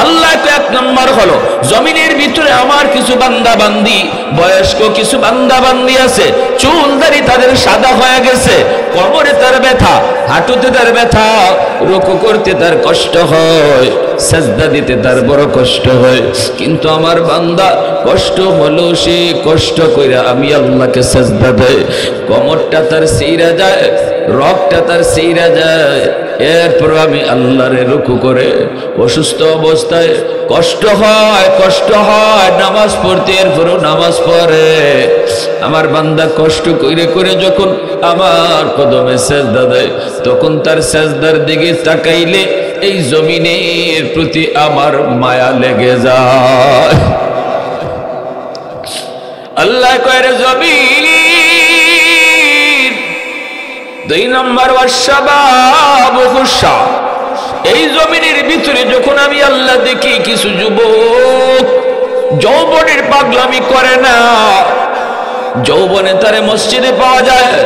আল্লাহ তো এক নম্বর হলো, জমিনের ভিতরে আমার কিছু বান্দা বান্দি, বয়স্ক কিছু বান্দা বান্দি আছে, চুল দাড়ি তাদের সাদা হয়ে গেছে, কোমরে তার ব্যথা, হাঁটুতে তার ব্যথা, রুকু করতে তার কষ্ট হয়, সাজদা দিতে তার বড় কষ্ট হয়। কিন্তু আমার বান্দা কষ্ট হলো সে কষ্ট কইরা আমি আল্লাহকে সাজদা দেয়, কোমরটা তার সিরা যায়, রগটা তার সিরা যায়, এরপর আমি আল্লাহরে রুকু করে অসুস্থ অবস্থায় কষ্ট হয় নামাজ পড়তে, এরপরও নামাজ পড়ে। আমার বান্দা কষ্ট করে করে যখন আমার কদমে সেজদা দেয়, তখন তার সেজদার দিকে তাকাইলে এই জমিনের প্রতি আমার মায়া লেগে যায়। আল্লাহ কয় রে জমিন, দুই নম্বর ওয়াশশাবাবু খুশা, এই জমিনের ভিতরে যখন আমি আল্লাহ দেখি কিছু যুবক যৌবনের পাগলামি করে না, যৌবনে তারে মসজিদে পাওয়া যায়,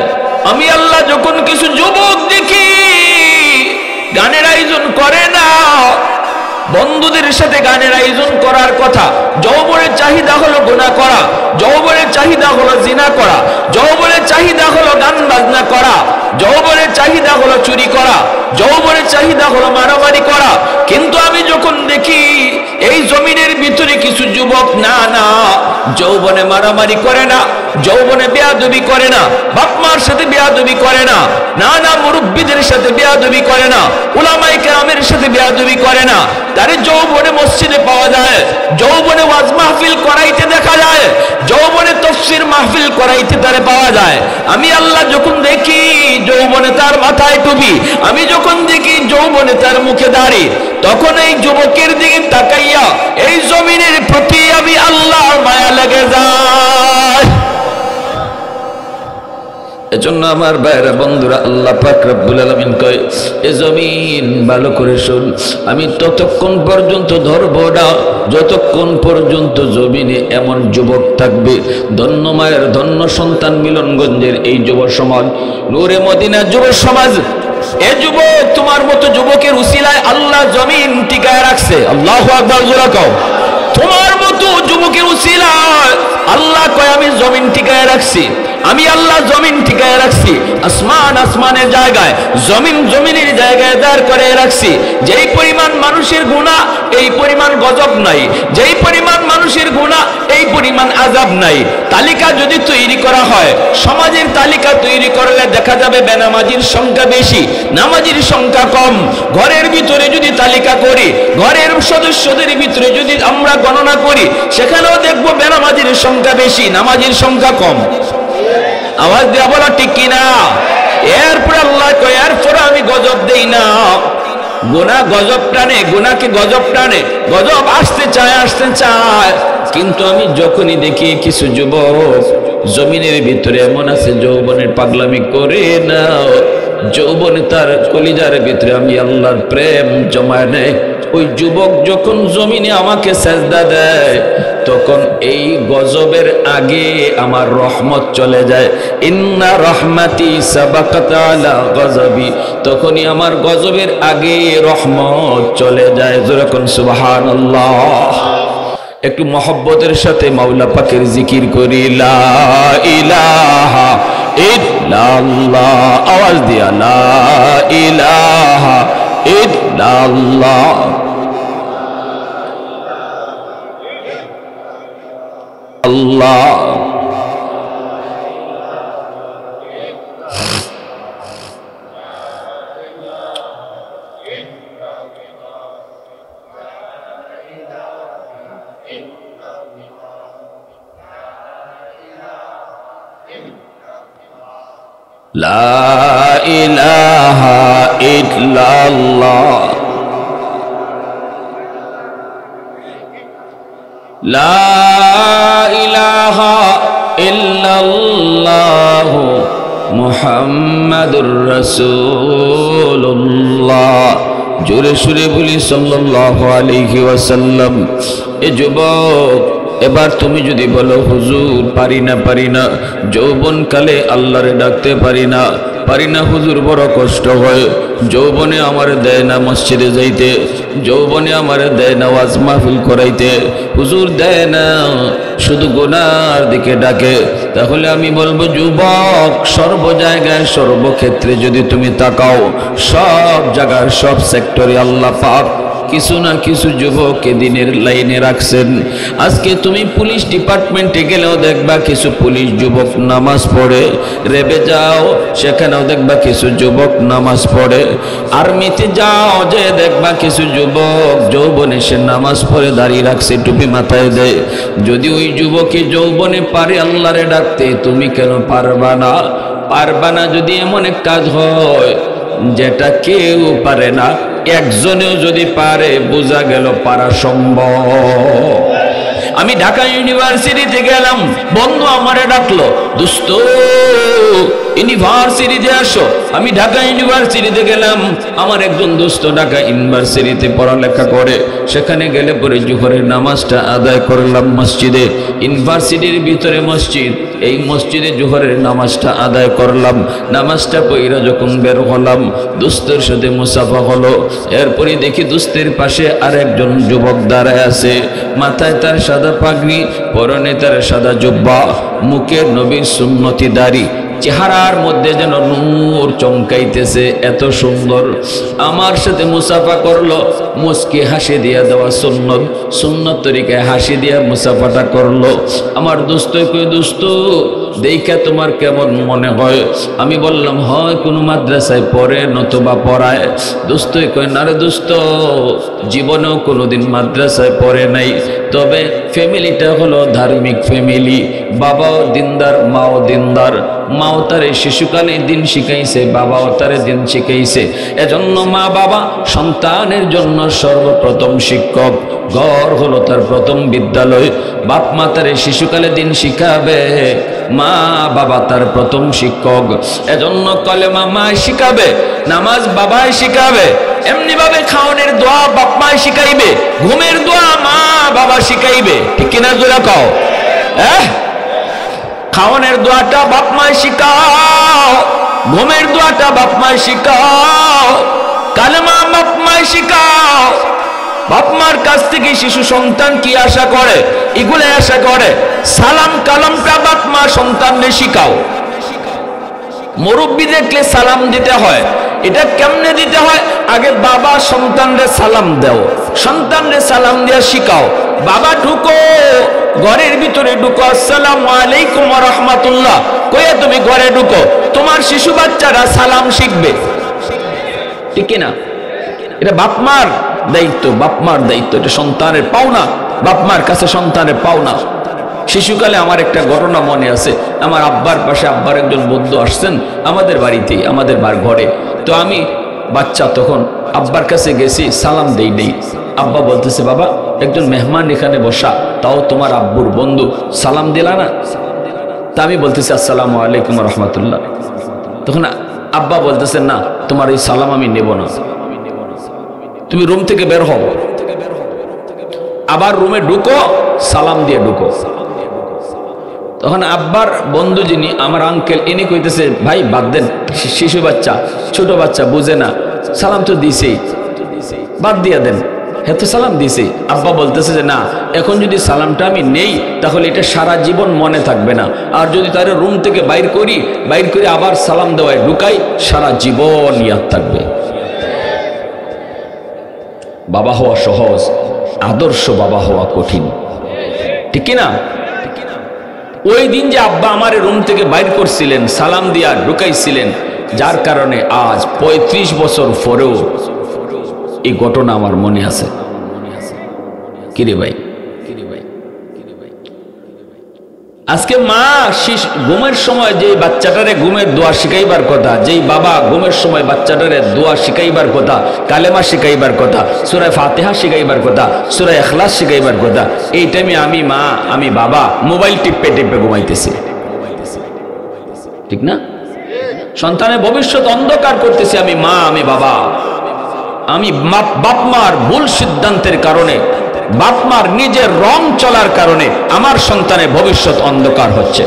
আমি আল্লাহ যখন কিছু যুবক দেখি গানের আয়োজন করে না, বন্ধুদের সাথে গানের আয়োজন করার কথা, যৌবনের চাহিদা হলো গুনাহ করা, যৌবনের চাহিদা হলো জিনা করা, যৌবনের চাহিদা হলো গান বাজনা করা, যৌবনের চাহিদা হলো চুরি করা, যৌবনের চাহিদা হলো মারামারি করা। কিন্তু আমি যখন দেখি এই জমিনের ভিতরে কিছু যুবক না যৌবনে মারামারি করে না, যৌবনে বেয়াদবি করে না, বাপ মার সাথে বেয়াদবি করে না, মুরব্বীদের সাথে বেয়াদবি করে না, উলামায়ে কেরামের সাথে বেয়াদবি করে না, তারে যৌবনে মসজিদে পাওয়া যায়, যৌবনে ওয়াজ মাহফিল করাইতে দেখা যায়, যৌবনে তাফসীর মাহফিল করাইতে তারে পাওয়া যায়। আমি আল্লাহ যখন দেখি যৌবনে তার মাথায় টুপি, আমি যখন দেখি যৌবনে তার মুখে দাড়ি, তখন এই যুবকের দিকে তাকাইয়া এই জমিনের প্রতি আমি আল্লাহর মায়া লেগে যায়। এজন্য আমার ভাইরা বন্ধুরা, আল্লাহ পাক রব্বুল আলামিন কয়, এ জমিন ভালো করে শুন, আমি ততক্ষণ পর্যন্ত ধরব না যতক্ষণ পর্যন্ত জমিনে এমন যুবক থাকবে। ধন্য মায়ের ধন্য সন্তান মিলনগঞ্জের এই যুব সমাজ, নূরে মদিনা যুব সমাজ, এ যুবক তোমার মতো যুবকের উসিলায় আল্লাহ জমিন টিকায় রাখছে। আল্লাহু আকবার জোরে কও, তোমার মতো যুবকের উসিলায় আল্লাহ কয় আমি জমিন টিকায় রাখছি, আমি আল্লাহ জমিন টিকায় রাখছি, আসমান আসমানের জায়গায়, জমিন জমিনের জায়গায় দাঁড় করে রাখছি। যেই পরিমাণ মানুষের গুনাহ এই পরিমাণ গজব নাই, যেই পরিমাণ মানুষের গুনাহ এই পরিমাণ আযাব নাই। তালিকা যদি তৈরি করা হয়, সমাজের তালিকা তৈরি করলে দেখা যাবে বেনামাজির সংখ্যা বেশি, নামাজির সংখ্যা কম। ঘরের ভিতরে যদি তালিকা করি, ঘরের সদস্যদের ভিতরে যদি আমরা গণনা করি, সেখানেও দেখবো বেনামাজির সংখ্যা বেশি, নামাজির সংখ্যা কম। আওয়াজ দিয়া বলা ঠিক কিনা? এরপরে আল্লাহ কয়, এরপরে আমি গজব দেই না। গুনাহ গজব টানে, গুনাহকে গজব টানে, গজব আসতে চায়। কিন্তু আমি যখনই দেখি কিছু যুবক জমিনের ভিতরে এমন আছে যৌবনের পাগলামি করে না, যৌবনে তার কলিজার ভিতরে আমি আল্লাহর প্রেম জমায় নেয়, ওই যুবক যখন জমিনে আমাকে সেজদা দেয়, তখন এই গজবের আগে আমার রহমত চলে যায়। ইন্না রহমাতি সাবাকাত আলা গজবি, তখনই আমার গজবের আগে রহমত চলে যায়। যেরকম সুবহানাল্লাহ। একটু মহব্বতের সাথে মাওলা পাকের জিকির করি, লা ইলাহা ইল্লাল্লাহ, আওয়াজ দিয়া লা ইলাহা ইল্লাল্লাহ। আল্লাহ লা ইলাহা ইল্লাল্লাহ, লা ইলাহা ইল্লাল্লাহ মুহাম্মাদুর রাসূলুল্লাহ। জোরে সুরে বলি সাল্লাল্লাহু আলাইহি ওয়াসাল্লাম। এ যুবক, এবার তুমি যদি বলো হুজুর পারি না, যৌবনকালে আল্লাহরে ডাকতে পারি না হুজুর, বড় কষ্ট হয়, যৌবনে আমার দেয় না মসজিদে যাইতে, যৌবনে আমার দেয় না ওয়াজ মাহফিল করাইতে, হুজুর দেয় না, শুধু গুনার দিকে ডাকে। তাহলে আমি বলবো যুবক, সর্ব জায়গায় সর্বক্ষেত্রে যদি তুমি তাকাও, সব জায়গার সব সেক্টরে আল্লাহ পাক কিছু না কিছু যুবককে দিনের লাইনে রাখছেন। আজকে তুমি পুলিশ ডিপার্টমেন্টে গেলেও দেখবা কিছু পুলিশ যুবক নামাজ পড়ে, রেবে যাও সেখানেও দেখবা কিছু যুবক নামাজ পড়ে, আর্মিতে যাও যে দেখবা কিছু যুবক যৌবনে সে নামাজ পড়ে দাঁড়িয়ে রাখছে, টুপি মাথায় দেয়। যদি ওই যুবকে যৌবনে পারে আল্লাহরে ডাকতে, তুমি কেন পারবা না? যদি এমন এক কাজ হয় যেটা কেউ পারে না, একজনেও যদি পারে, বোঝা গেল পারা সম্ভব। আমি ঢাকা ইউনিভার্সিটিতে গেলাম, বন্ধু আমারে ডাকলো, দোস্ত ইউনিভার্সিটিতে আসো। আমি ঢাকা ইউনিভার্সিটিতে গেলাম, আমার একজন দোস্ত ঢাকা ইউনিভার্সিটিতে পড়ালেখা করে, সেখানে গেলে পরে জোহরের নামাজটা আদায় করলাম মসজিদে, ইউনিভার্সিটির ভিতরে মসজিদ, এই মসজিদে জোহরের নামাজটা আদায় করলাম। নামাজটা পইরা যখন বের হলাম, দোস্তের সাথে মুসাফা হলো। এরপরে দেখি দোস্তের পাশে আরেকজন যুবক দাঁড়ায় আছে, মাথায় তার সাদা পাগড়ি, পরনে তার সাদা জুব্বা, মুখে নবীর সুন্নতি দাড়ি, চেহারার মধ্যে যেন নূর চমকাইতেছে, এত সুন্দর। আমার সাথে মুসাফা করলো, মুস্কি হাসি দিয়া দেওয়া সুন্নত তরিকায় হাসি দিয়া মুসাফাটা করলো। আমার দোস্ত কই, দোস্ত দেখা তোমার কেমন মনে হয়? আমি বললাম হয় কোনো মাদ্রাসায় পড়ে নতুবা পড়ায়। দোস্ত কই, না রে দোস্ত, জীবনেও কোনোদিন মাদ্রাসায় পড়ে নাই, তবে ফ্যামিলিটা হলো ধার্মিক ফ্যামিলি, বাবাও দিনদার, মাও দিনদার। মাও তারে শিশুকালে দিন শিখাইছে, বাবাও তারে দিন শিখাইছে। এজন্য মা বাবা সন্তানের জন্য সর্বপ্রথম শিক্ষক, ঘর হলো তার প্রথম বিদ্যালয়। বাপ মা তারে শিশুকালে দিন শিখাবে, মা বাবা তার প্রথম শিক্ষক। এজন্য কলেমা মায় শিখাবে, নামাজ বাবাই শিখাবে, এমনি ভাবে খাওয়ানোর দোয়া বাপ মায় শিখাইবে, ঘুমের দোয়া মা বাবা শিখাইবে। ঠিক কিনা জোরে কও? খাওয়ানোর দোয়াটা বাপ মায় শিখাও, ঘুমের দোয়াটা বাপ মায় শিখাও, কালেমা বাপ মায় শিখাও। বাপ মার কাছ থেকে শিশু সন্তান কি আশা করে? এগুলো আশা করে। সালাম কালামটা বাপ মা সন্তানকে শিখাও। মুরব্বি দেখলে সালাম দিতে হয়, এটা কেমনে দিতে হয়? আগে বাবা সন্তানরে সালাম দাও, সন্তানরে সালাম দিয়া শিখাও। বাবা ঢুকো, ঘরের ভিতরে ঢুকো, আসসালামু আলাইকুম ওয়া রাহমাতুল্লাহ কইয়া তুমি ঘরে ঢুকো, তোমার শিশু বাচ্চারা সালাম শিখবে। ঠিক না? এটা বাপ মার দায়িত্ব, বাপ মার দায়িত্ব, এটা সন্তানের পাওনা, বাপ মার কাছে সন্তানের পাওনা। শিশুকালে আমার একটা ঘটনা মনে আছে, আমার আব্বার পাশে আব্বার একজন বন্ধু আসছেন আমাদের বাড়িতে, আমাদের ঘরে। তো আমি বাচ্চা তখন আব্বার কাছে গেছি, সালাম দেই নেই। আব্বা বলতেছে, বাবা একজন মেহমান এখানে বসা, তাও তোমার আব্বুর বন্ধু, সালাম দিলা না? তা আমি বলতেছি আসসালামু আলাইকুম রহমতুল্লাহ। তখন আব্বা বলতেছে, না তোমার এই সালাম আমি নেব না, তুমি রুম থেকে বের হও, আবার রুমে ঢুকো, সালাম দিয়ে ঢুকো। তখন আব্বার বন্ধু যিনি আমার আঙ্কেল, ইনি কইতেছে, ভাই বাদ দেন, শিশু বাচ্চা, ছোট বাচ্চা বুঝে না, সালাম তো দিছেই, বাদ দিয়া দেন। হ্যাঁ তো সালাম দিছে। আব্বা বলতেছে যে না, এখন যদি সালামটা আমি নেই তাহলে এটা সারা জীবন মনে থাকবে না, আর যদি তার রুম থেকে বাইর করে আবার সালাম দেওয়ায় ঢুকাই, সারা জীবন ইয়াদ থাকবে। বাবা হওয়া সহজ, আদর্শ বাবা হওয়া কঠিন, ঠিক না? ওই দিন যে আব্বা আমার রুম থেকে বাইর করছিলেন, সালাম দিয়া ঢুকাইছিলেন, যার কারণে আজ 35 বছর পরেও এই ঘটনা আমার মনে আছে। কিরে ভাই, আজকে মা ঘুমের সময় যে বাচ্চাটারে ঘুমের দোয়া শিখাইবার কথা, যেই বাবা ঘুমের সময় বাচ্চাটারে দোয়া শিখাইবার কথা, কালেমা শিখাইবার কথা, সূরা ফাতিহা শিখাইবার কথা, সূরা ইখলাস শিখাইবার কথা, এই টাইমে আমি মা, আমি বাবা মোবাইল টিপে ঘুমাইতেছি, ঠিক না? সন্তানের ভবিষ্যৎ অন্ধকার করতেছি আমি মা, আমি বাবা। আমি বাপ মার ভুল সিদ্ধান্তের কারণে, বাপ মার নিজের রং চলার কারণে আমার সন্তানের ভবিষ্যৎ অন্ধকার হচ্ছে,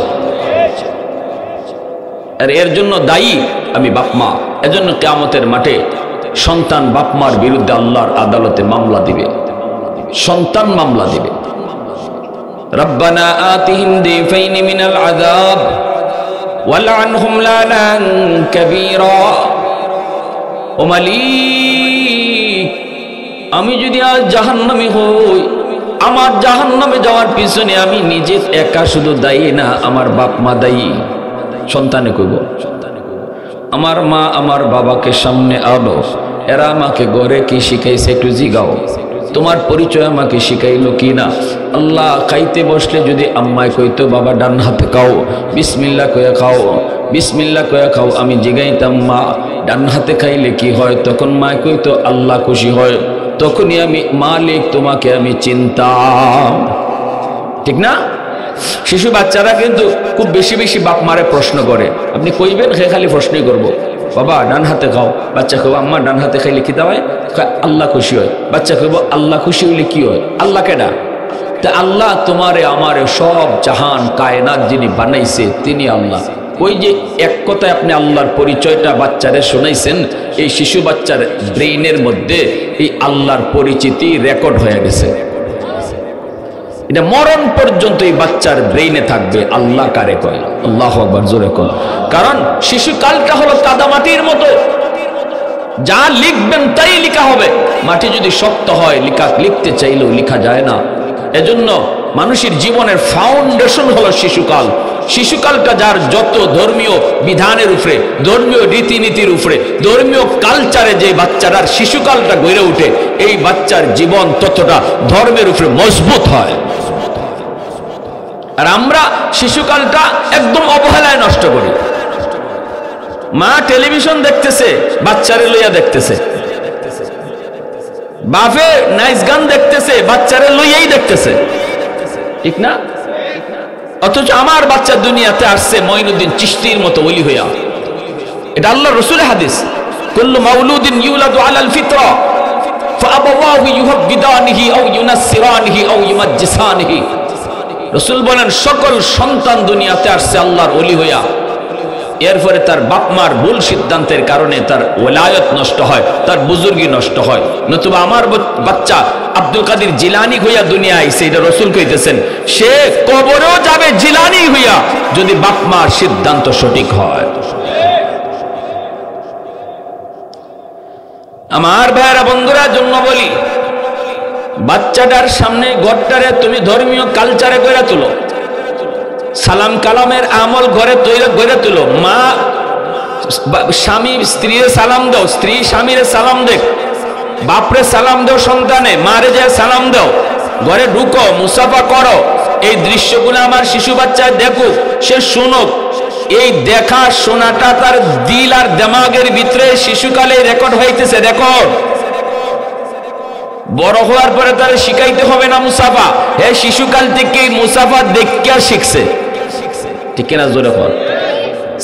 আর এর জন্য দায়ী আমি বাপ মা। এজন্য কিয়ামতের মাঠে সন্তান বাপ মার বিরুদ্ধে আল্লাহর আদালতে মামলা দিবে, সন্তান মামলা দিবে। রব্বানা আতিহিম দিফাইনি মিনাল আযাব ওয়ালআনহুম লানান কাবীরা। ও মালিক, আমি যদি আজ জাহান্নামী হই, আমার জাহান্নামে যাওয়ার পিছনে আমি নিজে একা শুধু দায়ী না, আমার বাপ মা দায়ী। সন্তানে কইব আমার মা আমার বাবাকে সামনে আলো, এরা আমাকে ঘরে কি শিখাইছে একটু জিগাও, তোমার পরিচয় আমাকে শিখাইলো কি না। আল্লাহ, খাইতে বসলে যদি আম্মায় কইতো বাবা ডান হাতে খাও, বিসমিল্লাহ কয়ে খাও, বিসমিল্লাহ কয়ে খাও, আমি জিগাইতাম মা ডান হাতে খাইলে কি হয়, তখন মা কইতো আল্লাহ খুশি হয়, তখনই আমি মালিক তোমাকে আমি চিনতাম, ঠিক না? শিশু বাচ্চারা কিন্তু খুব বেশি বেশি বাপ মারে প্রশ্ন করে, আপনি কইবেন সে খালি প্রশ্নই করবো, বাবা ডান হাতে খাও, বাচ্চা কইব আম্মা ডান হাতে খাইলে কি দাওয়ায়, আল্লাহ খুশি হয়। বাচ্চা কইব আল্লাহ খুশি হইলে কি হয়, আল্লাহ কেডা? তা আল্লাহ তোমারে আমারে সব জাহান কায়নাত যিনি বানাইছে তিনি আল্লাহ। ওই যে এক কথায় আপনি আল্লাহর পরিচয়টা বাচ্চারে শোনাইছেন, এই শিশু বাচ্চার ব্রেইনের মধ্যে এই আল্লাহর পরিচিতি রেকর্ড হয়ে গেছে, এটা মরণ পর্যন্ত এই বাচ্চার ব্রেইনে থাকবে আল্লাহ কারে কয়। আল্লাহু আকবার, জোরে কর। কারণ শিশুকালটা হলো কাদামাটির মতো, যা লিখবেন তাই লেখা হবে। মাটি যদি শক্ত হয় লিখতে চাইলেও লেখা যায় না। এজন্য মানুষের জীবনের ফাউন্ডেশন হলো শিশুকাল। শিশুকালটা যার যত ধর্মীয় বিধানের উপরে, ধর্মীয় রীতিনীতির উপরে, ধর্মীয় কালচারে যে বাচ্চাটার শিশুকালটা গড়ে ওঠে, এই বাচ্চার জীবন ততটা ধর্মের উপরে মজবুত হয়। আর আমরা শিশুকালটা একদম অবহেলায় নষ্ট করি। মা টেলিভিশন দেখতেছে, বাচ্চারে লইয়া দেখতেছে, বাপে নাইস গান দেখতেছে, বাচ্চারে লইয়াই দেখতেছে, ঠিক না? অথচ আমার বাচ্চা দুনিয়াতে আসছে মঈনুদ্দিন চিশতির মতো ওলি হইয়া। এটা আল্লাহর রাসূলের হাদিস, কুল্লু মাউলুদিন ইউলাদু আলাল ফিতরা ফাআবাওয়াহু ইউহাব্বিদানিহি আও ইউনাসসিরানিহি আও ইউমাজ্জিসানিহি। রাসূল বলেন সকল সন্তান দুনিয়াতে আসছে আল্লাহর ওলি হইয়া, এরপরে তার বাপ মার ভুল সিদ্ধান্তের কারণে তার ওলায়ত নষ্ট হয়, তার বুজুর্গি নষ্ট হয়। নতুবা আমার বাচ্চা আব্দুল কাদের জিলানী হইয়া দুনিয়া আইছে, এটা রাসূল কইতেছেন, সে কবরেও যাবে জিলানী হইয়া যদি বাপ মার সিদ্ধান্ত সঠিক হয়। আমার ভাইয়েরা বন্ধুরা, জন্য বলি বাচ্চাটার সামনে ঘরটারে তুমি ধর্মীয় কালচারে গড়ে তুলো, সালাম কালামের আমল ঘরে তৈরি গড়ে তুলো। মা স্বামী স্ত্রীরে সালাম দাও, স্ত্রী স্বামীরে সালাম দেখ, বাপরে সালাম দাও, সন্তানে মারে যায় সালাম দাও, ঘরে ঢুকো, মুসাফা করো। এই দৃশ্যগুলো আমার শিশু বাচ্চায় দেখুক, সে শুনুক। এই দেখা শোনাটা তার দিল আর দিমাগের ভিতরে শিশুকালে রেকর্ড হইতেছে, রেকর্ড। বড় হওয়ার পরে তার শিখাইতে হবে না মুসাফা, হে শিশুকাল থেকে মুসাফা দেখিয়া শিখছে, ঠিক না? জোরে কর।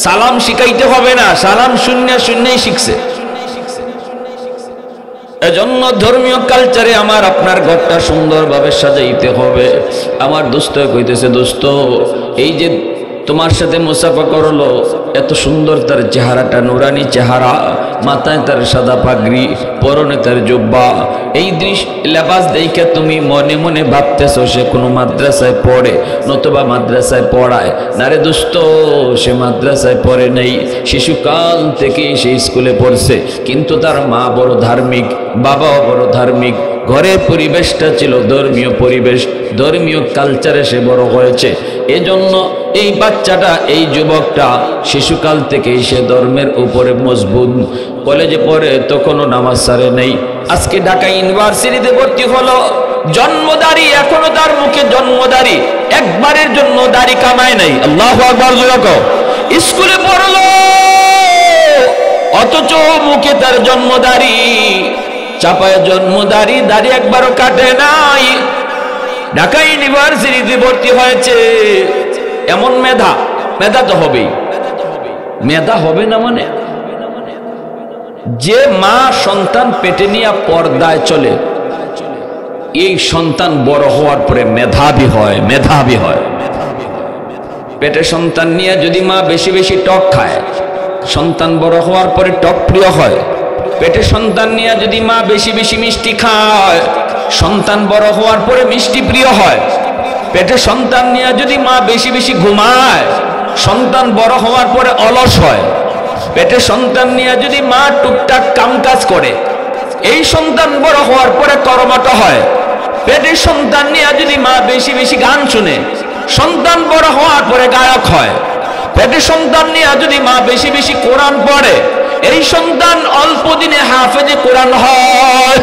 সালাম শিখাইতে হবে না, সালাম শূন্যই শিখছে। এজন্য ধর্মীয় কালচারে আমার আপনার ঘরটা সুন্দরভাবে সাজাইতে হবে। আমার দোস্ত কইতেছে, দোস্ত এই যে তোমার সাথে মুসাফা করলো, এত সুন্দর তার চেহারাটা, নুরানি চেহারা, মাথায় তার সাদা পাগড়ি, পরনে তার জুব্বা, এই লেবাস দেখে তুমি মনে মনে ভাবতেছো সে কোনো মাদ্রাসায় পড়ে নতুবা মাদ্রাসায় পড়ায়। না রে দোস্ত, সে মাদ্রাসায় পড়ে নেই, শিশুকাল থেকে সে স্কুলে পড়ছে, কিন্তু তার মা বড় ধার্মিক, বাবাও বড় ধার্মিক, ঘরের পরিবেশটা ছিল ধর্মীয় পরিবেশ, ধর্মীয় কালচারে সে বড় হয়েছে। এজন্য এই বাচ্চাটা, এই যুবকটা শিশুকাল থেকেই সে ধর্মের উপরে মজবুত। কলেজে পড়ে তখনও নামাজ ছাড়ে নেই। আজকে ঢাকা ইউনিভার্সিটিতে ভর্তি হলো, জন্মদারি, এখনো তার মুখে জন্মদারি, একবারের জন্য দাড়ি কামায় নাই। আল্লাহু আকবার। স্কুলে পড়লো অথচ মুখে তার জন্মদারি, চাপায় জন্মদারি, দাড়ি একবারও কাটে নাই। ঢাকা ইউনিভার্সিটিতে ভর্তি হয়েছে। এমন মেধা, মেধা তো হবেই, মেধা হবে না মানে? যে মা সন্তান পেটে নিয়ে পর্দায় চলে, এই সন্তান বড় হওয়ার পরে মেধাবী হয়, মেধাবী হয়। পেটে সন্তান নিয়ে যদি মা বেশি বেশি টক খায়, সন্তান বড় হওয়ার পরে টক প্রিয় হয়। পেটে সন্তান নিয়ে যদি মা বেশি বেশি মিষ্টি খায়, সন্তান বড় হওয়ার পরে মিষ্টি প্রিয় হয়। পেটে সন্তান নিয়ে যদি মা বেশি বেশি ঘুমায়, সন্তান বড় হওয়ার পরে অলস হয়। পেটে সন্তান নিয়ে যদি মা টুকটাক কামকাজ করে, এই সন্তান বড় হওয়ার পরে কর্মঠ হয়। পেটে সন্তান নিয়ে যদি মা বেশি বেশি গান শুনে, সন্তান বড় হওয়ার পরে গায়ক হয়। পেটে সন্তান নিয়ে যদি মা বেশি বেশি কোরআন পড়ে, এই সন্তান অল্প দিনে হাফেজে কোরআন হয়।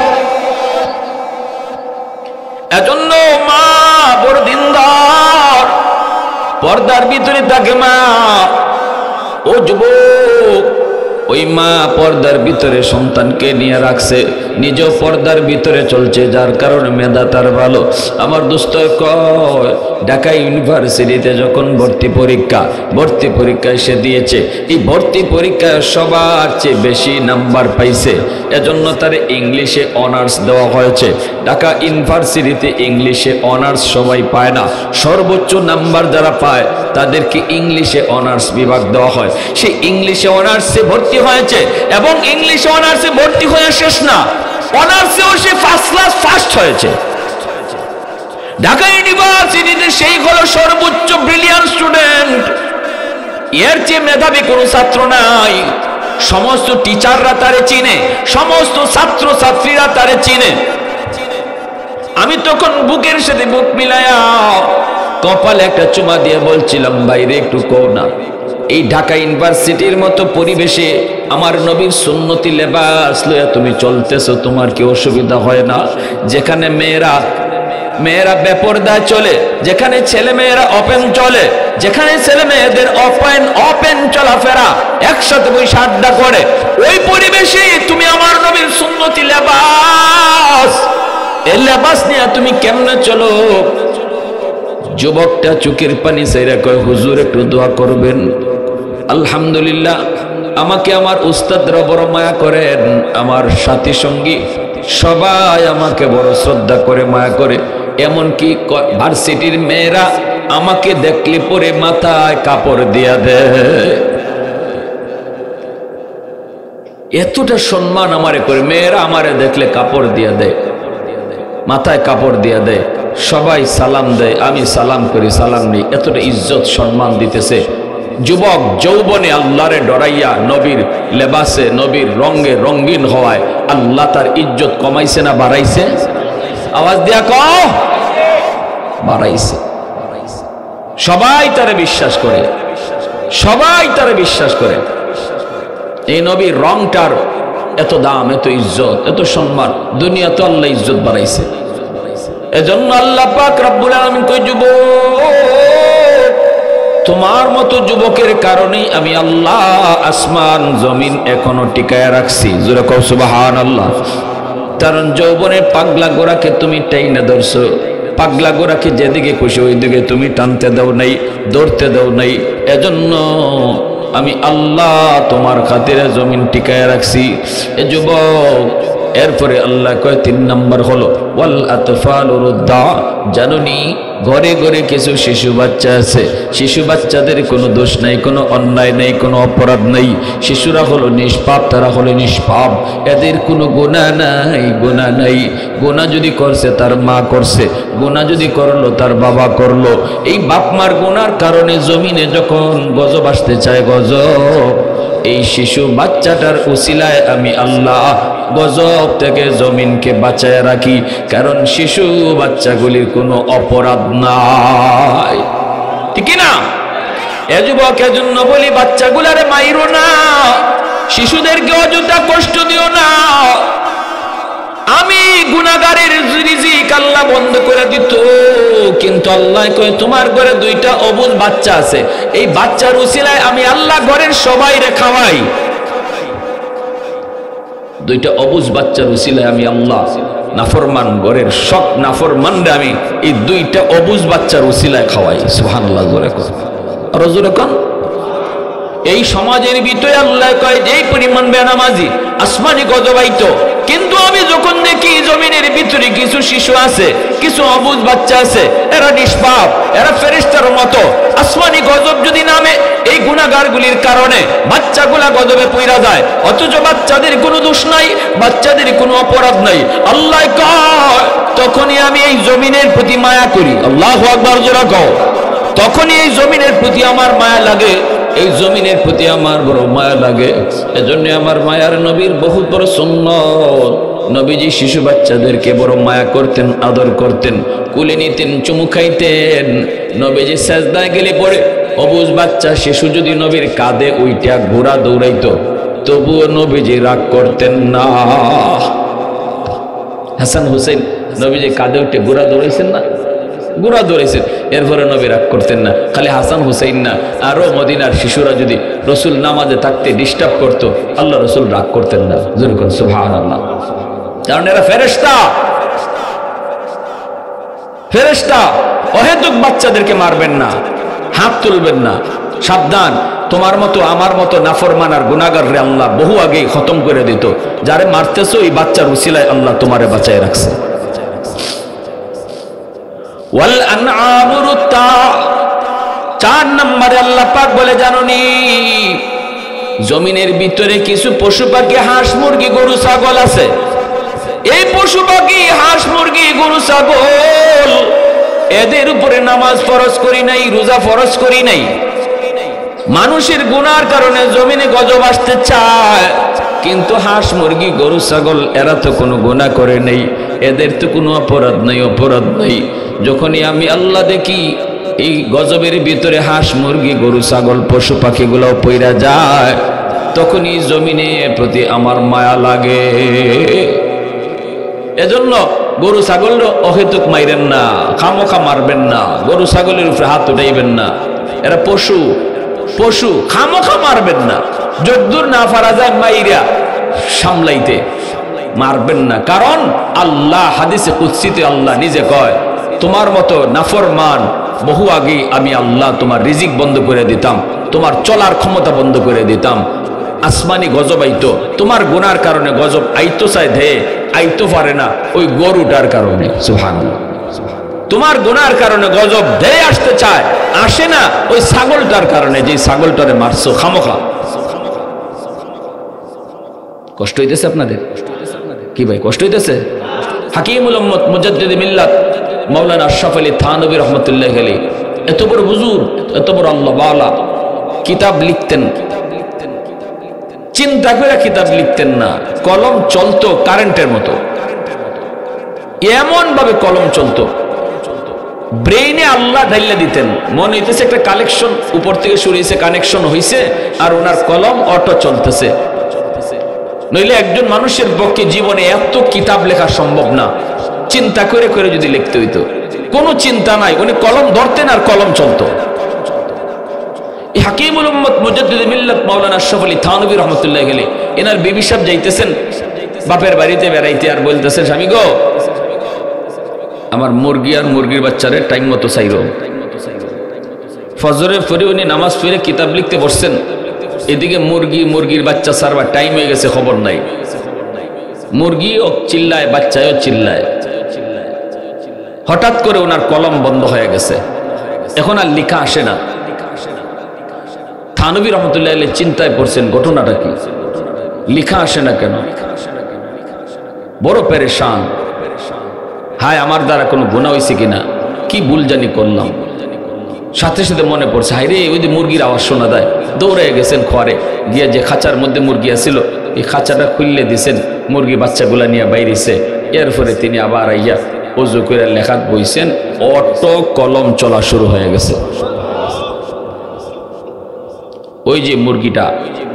এজন্য মা বড় দিনদার, পর্দার ভিতরে থাকে মা। ও যুবক, ওই মা পর্দার ভিতরে সন্তানকে নিয়ে রাখছে, নিজেও পর্দার ভিতরে চলছে, যার কারণে মেধা তার ভালো। আমার দোস্ত কয়, ঢাকা ইউনিভার্সিটিতে যখন ভর্তি পরীক্ষায় সে দিয়েছে, এই ভর্তি পরীক্ষায় সবার চেয়ে বেশি নাম্বার পাইছে। এজন্য তার ইংলিশে অনার্স দেওয়া হয়েছে। ঢাকা ইউনিভার্সিটিতে ইংলিশে অনার্স সবাই পায় না, সর্বোচ্চ নাম্বার যারা পায় তাদেরকে ইংলিশে অনার্স বিভাগ দেওয়া হয়। সেই ইংলিশে অনার্সে ভর্তি হয়েছে, এবং ইংলিশে অনার্সে ভর্তি হয়ে শেষ না, অনার্সেও সে ফার্স্ট ক্লাস ফার্স্ট হয়েছে। ঢাকা ইউনিভার্সিটিতে সেই হলো সর্বোচ্চ ব্রিলিয়ান্ট স্টুডেন্ট। এর চেয়ে মেধাবী কোনো ছাত্র নাই। সমস্ত টিচাররা তারে চিনে, সমস্ত ছাত্র ছাত্রীরা তারে চিনে। আমি তখন বুকের সাথে বুক মিলায়া কপালে একটা চুমা দিয়ে বলছিলাম, বাইরে একটু কও না, এই ঢাকা ইউনিভার্সিটির মতো পরিবেশে আমার নবীর সুন্নতি লেবাস লইয়া তুমি চলতেছো, তোমার কি অসুবিধা হয় না? যেখানে মেয়েরা বেপরদায় চলে, যেখানে ছেলে মেয়েরা ওপেন চলে, যেখানে ছেলে মেয়েদের ওপেন চলাফেরা, একসাথে বসে আড্ডা করে, ওই পরিবেশে তুমি আমার নবীর সুন্নতি লেবাস, এই লেবাস নিয়ে তুমি কেমনে চলো? যুবকটা চোখের পানি ছেড়ে কয়, হুজুর একটু দোয়া করবেন। আলহামদুলিল্লাহ, আমাকে আমার উস্তাদরা বড় মায়া করেন, আমার সাথী সঙ্গী সবাই আমাকে বড় শ্রদ্ধা করে, মায়া করে। এমনকি ভার্সিটির মেয়েরা আমাকে দেখলে পরে মাথায় কাপড় দিয়া দেয়। এতটা সম্মান আমারে করে, মেয়েরা আমারে দেখলে কাপড় দিয়া দেয়, মাথায় কাপড় দিয়া দেয়, সবাই সালাম দেয়, আমি সালাম করি, সালাম নেই। এতটা ইজ্জত সম্মান দিতেছে। যুবক যৌবনে আল্লাহরে ডরাইয়া নবীর লেবাসে, নবীর রঙে রঙিন হওয়ায় আল্লাহ তার ইজ্জত কমাইছে না বাড়াইছে? আওয়াজ দিয়া কও, বাড়াইছে। সবাই তারে বিশ্বাস করে, সবাই তারে বিশ্বাস করে। এই নবীর রংটার এত দাম, এত ইজ্জত, এত সম্মান, দুনিয়া তো আল্লাহ ইজ্জত বাড়াইছে। এজন্য আল্লাহ পাক রব্বুল আলামিন কই, যুবক, তোমার মতো যুবকের কারণেই আমি আল্লাহ আসমান জমিন এখনো টিকায় রাখছি। জোরে কও সুবহানাল্লাহ। কারণ যৌবনের পাগলা গোরাকে তুমি টাইনা ধরছো, পাগলা গোরাকে যেদিকে খুশি ওই দিকে তুমি টানতে দাও নাই, ধরতে দাও নাই। এজন্য আমি আল্লাহ তোমার খাতিরে জমিন টিকায় রাখছি। এ যুবক, এরপরে আল্লাহ কয় 3 নম্বর হলো ওয়াল আতফালুর রুদ্দা, জানুনি ঘরে ঘরে কিছু শিশু বাচ্চা আছে, শিশু বাচ্চাদের কোনো দোষ নাই, কোনো অন্যায় নেই, কোনো অপরাধ নেই। শিশুরা হলো নিষ্পাপ, তারা হলো নিষ্পাপ, এদের কোনো গুনাহ নাই, গুনাহ নাই। গুনাহ যদি করছে তার মা করছে, গুনাহ যদি করলো তার বাবা করলো। এই বাপ মার গুনার কারণে জমিনে যখন গজব আসতে চায়, গজব, এই শিশু বাচ্চাটার উসিলায় আমি আল্লাহ গজব থেকে জমিনকে বাঁচায় রাখি, কারণ শিশু বাচ্চাগুলির কোনো অপরাধ নাই, ঠিক না? এ যুবক, এজন্য বলি বাচ্চাগুলারে মাইরো না, শিশুদেরকে অযথা কষ্ট দিও না। আমি গুনাহগারের রিজিক আল্লাহ বন্ধ করে দিত, কিন্তু আল্লাহ কয় তোমার ঘরে 2টা অবুঝ বাচ্চা আছে, এই বাচ্চার উসিলায় আমি আল্লাহ ঘরের সবাইরে খাওয়াই। 2টা অবুঝ বাচ্চার উসিলায় আমি আল্লাহ নাফরমান ঘরের সব নাফরমানরে আমি এই 2টা অবুঝ বাচ্চার উসিলায় খাওয়াই। সুবহানাল্লাহ, জোরে কোন, আর জোরে কোন। এই সমাজের ভিতরে আল্লাহ কয় যেই পরিমাণ বেনামাজি আসমানি গজবাইতো, কিন্তু আমি যখন দেখি জমিনের ভিতরে কিছু শিশু আছে, কিছু অবুঝ বাচ্চা আছে, এরা নিষ্পাপ, এরা ফেরেশতার মতো, আসমানি গজব যদি নামে এই গুনাহগারগুলির কারণে বাচ্চাগুলা গজবে পইরা যায়, অথচ বাচ্চাদের কোনো দোষ নাই, বাচ্চাদের কোনো অপরাধ নাই। আল্লাহ কয় তখনই আমি এই জমিনের প্রতি মায়া করি। আল্লাহু আকবার, জোরে কও। তখনই এই জমিনের প্রতি আমার মায়া লাগে, এই জমিনের প্রতি আমার বড় মায়া লাগে। এজন্য আমার মায়ার নবীর বহুত বড় সুন্নত, নবীজি শিশু বাচ্চাদেরকে বড় মায়া করতেন, আদর করতেন, কুলে নিতেন, চুমু খাইতেন। নবীজি সেজদায় গেলে পরে অবুঝ বাচ্চা শিশু যদি নবীর কাঁধে উইটা ঘোড়া দৌড়াইতো, তবুও নবীজি রাগ করতেন না। হাসান হুসেন নবীজি কাঁধে উঠে ঘোড়া দৌড়াইছেন না, ঘোড়া দৌড়াইছেন, এরপরে নবী রাগ করতেন না। খালি হাসান হুসাইন না, আরো মদিনার শিশুরা যদি রসুল নামাজে থাকতে ডিস্টার্ব করতো, আল্লাহ রসুল রাগ করতেন না। যেরকম সুবহানাল্লাহ, কারণ এরা ফেরেশতা, ফেরেশতা। অহেতুক বাচ্চাদেরকে মারবেন না, হাত তুলবেন না, সাবধান। তোমার মতো আমার মতো নাফরমান আর গুনাহগাররে আল্লাহ বহু আগেই খতম করে দিত। যারে মারতেছো এই বাচ্চার উসিলায় আল্লাহ তোমারে বাঁচায় রাখছে। ওয়াল আনআমুর তা, 4 নম্বরে আল্লাহ পাক বলে জানোনি জমিনের ভিতরে কিছু পশু পাখি, হাঁস মুরগি গরু ছাগল আছে। এই পশু পাখি, হাঁস মুরগি গরু ছাগল, এদের উপরে নামাজ ফরজ করি নাই, রোজা ফরজ করি নাই। মানুষের গুনার কারণে জমিনে গজব আসতে চায়, কিন্তু হাঁস মুরগি গরু ছাগল এরা তো কোনো গুনাহ করে নেই, এদের তো কোনো অপরাধ নাই, অপরাধ নাই। যখনই আমি আল্লাহ দেখি এই গজবের ভিতরে হাঁস মুরগি গরু ছাগল পশু পাখিগুলো পইরা যায়, তখনই জমিনের প্রতি আমার মায়া লাগে। এজন্য গরু ছাগল অহেতুক মাইরেন না, খামোখা মারবেন না, গরু ছাগলের উপরে হাত উঠাইবেন না। এরা পশু, পশু, খামোখা মারবেন না। যদ্দূর না পারা যায় মাইরা সামলাইতে মারবেন না, কারণ আল্লাহ হাদিসে কুদসিতে আল্লাহ নিজে কয় তোমার মতো নাফরমান বহু আগে আমি আল্লাহ তোমার রিজিক বন্ধ করে দিতাম, তোমার চলার ক্ষমতা বন্ধ করে দিতাম। আসমানি গজব আইতো, তোমার গুনার কারণে গজব আইতো চায় ধে, আইতো পারে না ওই গরুটার কারণে। সুবহানাল্লাহ, তোমার গুনার কারণে গজব ধে আসতে চায়, আসে না ওই ছাগলটার কারণে, যে ছাগলটারে মারছো খামোখা। কষ্ট হইতেছে আপনাদের? কি ভাই কষ্ট হইতেছে? হাকিমুল উম্মত মুজাদ্দিদ মিল্লাত মাওলানা আশরাফ আলী থানভী রহমতুল্লাহ আলাইহি এত বড় হুজুর, এত বড় আল্লাহ ওয়ালা, কিতাব লিখতেন, চিন্তা করে কিতাব লিখতেন না, কলম চলতো কারেন্টের মতো, এমন ভাবে কলম চলতো, ব্রেইনে আল্লাহ ঢাইলা দিতেন। মনে হইতেছে একটা কালেকশন উপর থেকে শুরু হয়েছে, কানেকশন হয়েছে, আর ওনার কলম অটো চলতেছে। নইলে একজন মানুষের পক্ষে জীবনে এত কিতাব লেখা সম্ভব না, চিন্তা করে করে যদি লিখতে হইতো। কোনো চিন্তা নাই, উনি কলম ধরতেন আর কলম চলতো। হাকিমুল উম্মত মুজাদ্দিদ মিল্লাত মাওলানা আশরাফ আলী থানভী রহমতুল্লাহ আলাইহি এনার বিবি সাহেব যাইতেছেন বাপের বাড়িতে বেড়াইতে, আর বলতেছেন স্বামী গো আমার মুরগি আর মুরগির বাচ্চারে টাইম মতো চাইরো। ফজরের পরে উনি নামাজ পড়ে কিতাব লিখতে বসছেন, এদিকে মুরগি মুরগির বাচ্চা সারবার টাইম হয়ে গেছে, খবর নাই। মুরগিও চিল্লায়, বাচ্চাও চিল্লায়। হঠাৎ করে ওনার কলম বন্ধ হয়ে গেছে, এখন আর লেখা আসে না। থানবী রহমতুল্লাহ আলাইহি চিন্তায় পড়ছেন, ঘটনাটা কি, লেখা আসে না কেন? বড় পেরেশান, হায় আমার দ্বারা কোনো গুনাহ হয়েছে কিনা, কি ভুল জানি করলাম। সাথে সাথে মনে পড়ছে, হায় রে, ওই যে মুরগির আওয়াজ শোনা যায়। দৌড়ে গেছেন ঘরে গিয়ে, যে খাঁচার মধ্যে মুরগি আছিল এই খাঁচাটা খুললে দিছেন, মুরগি বাচ্চাগুলা নিয়ে বাইরেছে। এরপরে তিনি আবার আইয়া ওযু করে লেখাত বইছেন, অটো কলম চলা শুরু হয়ে গেছে। ওই যে মুরগিটা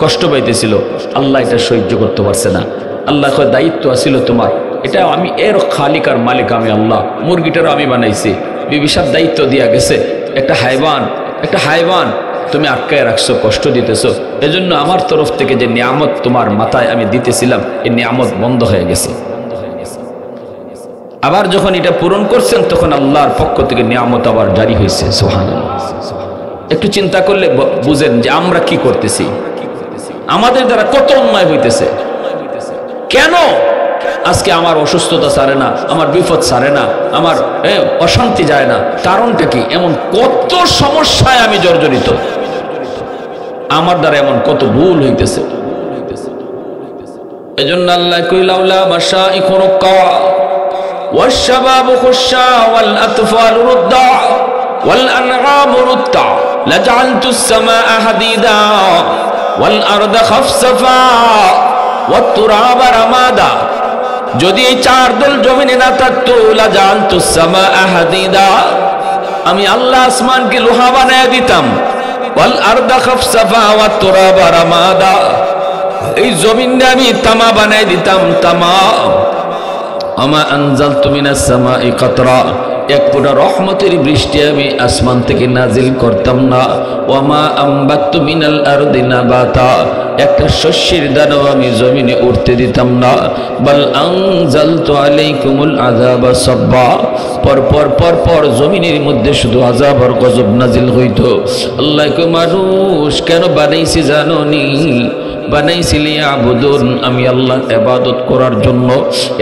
কষ্ট পাইতেছিল, আল্লাহ এটা সহ্য করতে পারছে না। আল্লাহ কয়, দায়িত্ব আছিল তোমার, এটা আমি, এর খালিক আর মালিক আমি আল্লাহ, মুরগিটারও আমি বানাইছি। বিবি সাহেব দায়িত্ব দিয়া গেছে, একটা হাইওয়ান তুমি আটকায় রাখছো, কষ্ট দিতেছো, এজন্য আমার তরফ থেকে যে নিয়ামত তোমার মাথায় আমি দিতেছিলাম, এই নিয়ামত বন্ধ হয়ে গেছে। আবার যখন এটা পূরণ করছেন, তখন আল্লাহর পক্ষ থেকে নিয়ামত আবার জারি হয়েছে। সুবহানাল্লাহ। একটু চিন্তা করলে বুঝেন যে আমরা কি করতেছি, আমাদের দ্বারা কত অন্যায় হইতেছে। কেন আজকে আমার অসুস্থতা সারে না, আমার বিপদ সারে না, আমার অশান্তি যায় না? কারণটা কি? এমন কত সমস্যায় আমি জর্জরিত, আমার দ্বারা এমন কত ভুল হইতেছে। এজন্য আল্লাহ কইলাউলা মাশাইখু রুক্কা ওয়াশ-শাবাবু খুশা ওয়াল আতফালু রুদ্দা ওয়াল আনআমু রুত্তা লাজআলতুস সামাআ হাদিদা ওয়াল আরদা খাফসাফা ওয়াত তুরাবা রামাদা। যদি এই চার দল জমিনে না থাকতো, লাজআলতুস সামাআ হাদিদা, আমি আল্লাহ আসমানকে লোহা বানায় দিতাম। ওয়াল আরদা খাফসাফা ওয়াত তুরাবা রামাদা, এই জমিনটা আমি তামা বানায় দিতাম, তামা। আমা আনজালতু মিনাস সামাই কাতরা, এক ফোঁটা রহমতের বৃষ্টি আমি আসমান থেকে নাজিল করতাম না। ওয়ামা আম্বাতু মিনাল আরদি নাবাতা, একটা শস্যের দানাও আমি জমিনে উঠতে দিতাম না। বাল আনজালতু আলাইকুমুল আযাবা সাব্বা, পর জমিনের মধ্যে শুধু আযাব আর গজব নাজিল হইতো। আল্লাহ কয়, মানুষ কেন বানাইছি জানোনি? বানাইছিলি আবুদুন, আমি আল্লাহর ইবাদত করার জন্য।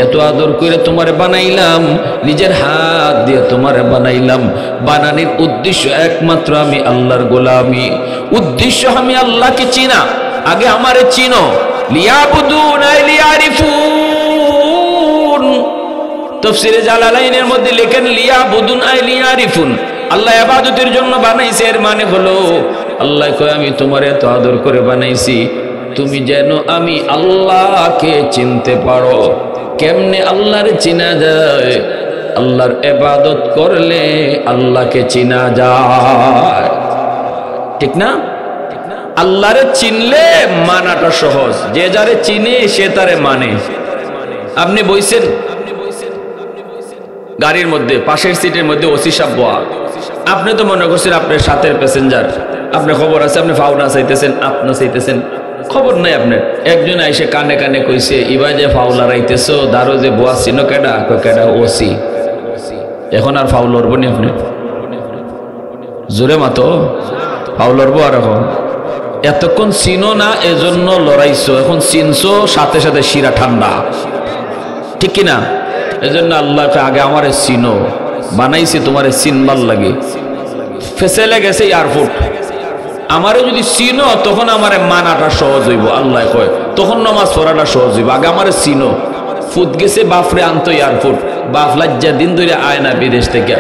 এত আদর করে তোমারে বানাইলাম, নিজের হাত দিয়ে তোমারে বানাইলাম। বানানোর উদ্দেশ্য একমাত্র আমি আল্লাহর গোলামি, উদ্দেশ্য আমি আল্লাহকে চিনা। আগে আমারে চিনো, লিয়াবুদুন আই লিয়ারিফুন। তাফসীরে জালালাইনের মধ্যে লেখেন লিয়াবুদুন আই লিয়ারিফুন, আল্লাহ ইবাদতের জন্য বানাইছে। এর মানে হলো আল্লাহ কয়, আমি তোমারে এত আদর করে বানাইছি তুমি যেন আমি আল্লাহকে চিনতে পারো। কেমনে আল্লাহরে চিনা যায়? আল্লাহর ইবাদত করলে আল্লাহকে চিনা যায়, ঠিক না? আল্লাহরে চিনলে মানাটা সহজ, যে যারে চিনে সে তারে মানে। আপনি বইছেন গাড়ির মধ্যে, পাশের সিটের মধ্যে ওসি সাহেব বয়া, আপনি তো মনে করছেন আপনার সাথের প্যাসেঞ্জার, আপনার খবর আছে, আপনি ফাউনা চাইতেছেন, আপনা চাইতেছেন, খবর নাই আপনার। একজন আইসে কানে কানে কইছে, ইবা যে ফাউলা রাইতেছো, দারো যে বোয়া চিনো কেডা? কেডা? ওসি। এখন আর ফাউল লড়বো নি আপনি? জোরে মাতো ফাউল লড়বো। আর এখন এতক্ষণ চিনো না, এজন্য লড়াইছো, এখন চিনছো, সাথে সাথে শিরা ঠান্ডা, ঠিক কিনা? এজন্য আল্লাহকে আগে আমারে চিনো, বানাইছে তোমারে চিনবার লাগে। ফেসেলে গেছে এয়ারপোর্ট, আমারে যদি চিনো তখন আমারে মানাটা সহজ হইব। আল্লাহ কয় তখন নামাজ পড়াটা সহজ হইব। আগে আমারে চিনো। ফুট গেছে বাপরে আনতো এয়ারপোর্ট, বাপ লাজ্জা দিন ধরে আয় না বিদেশ থেকে,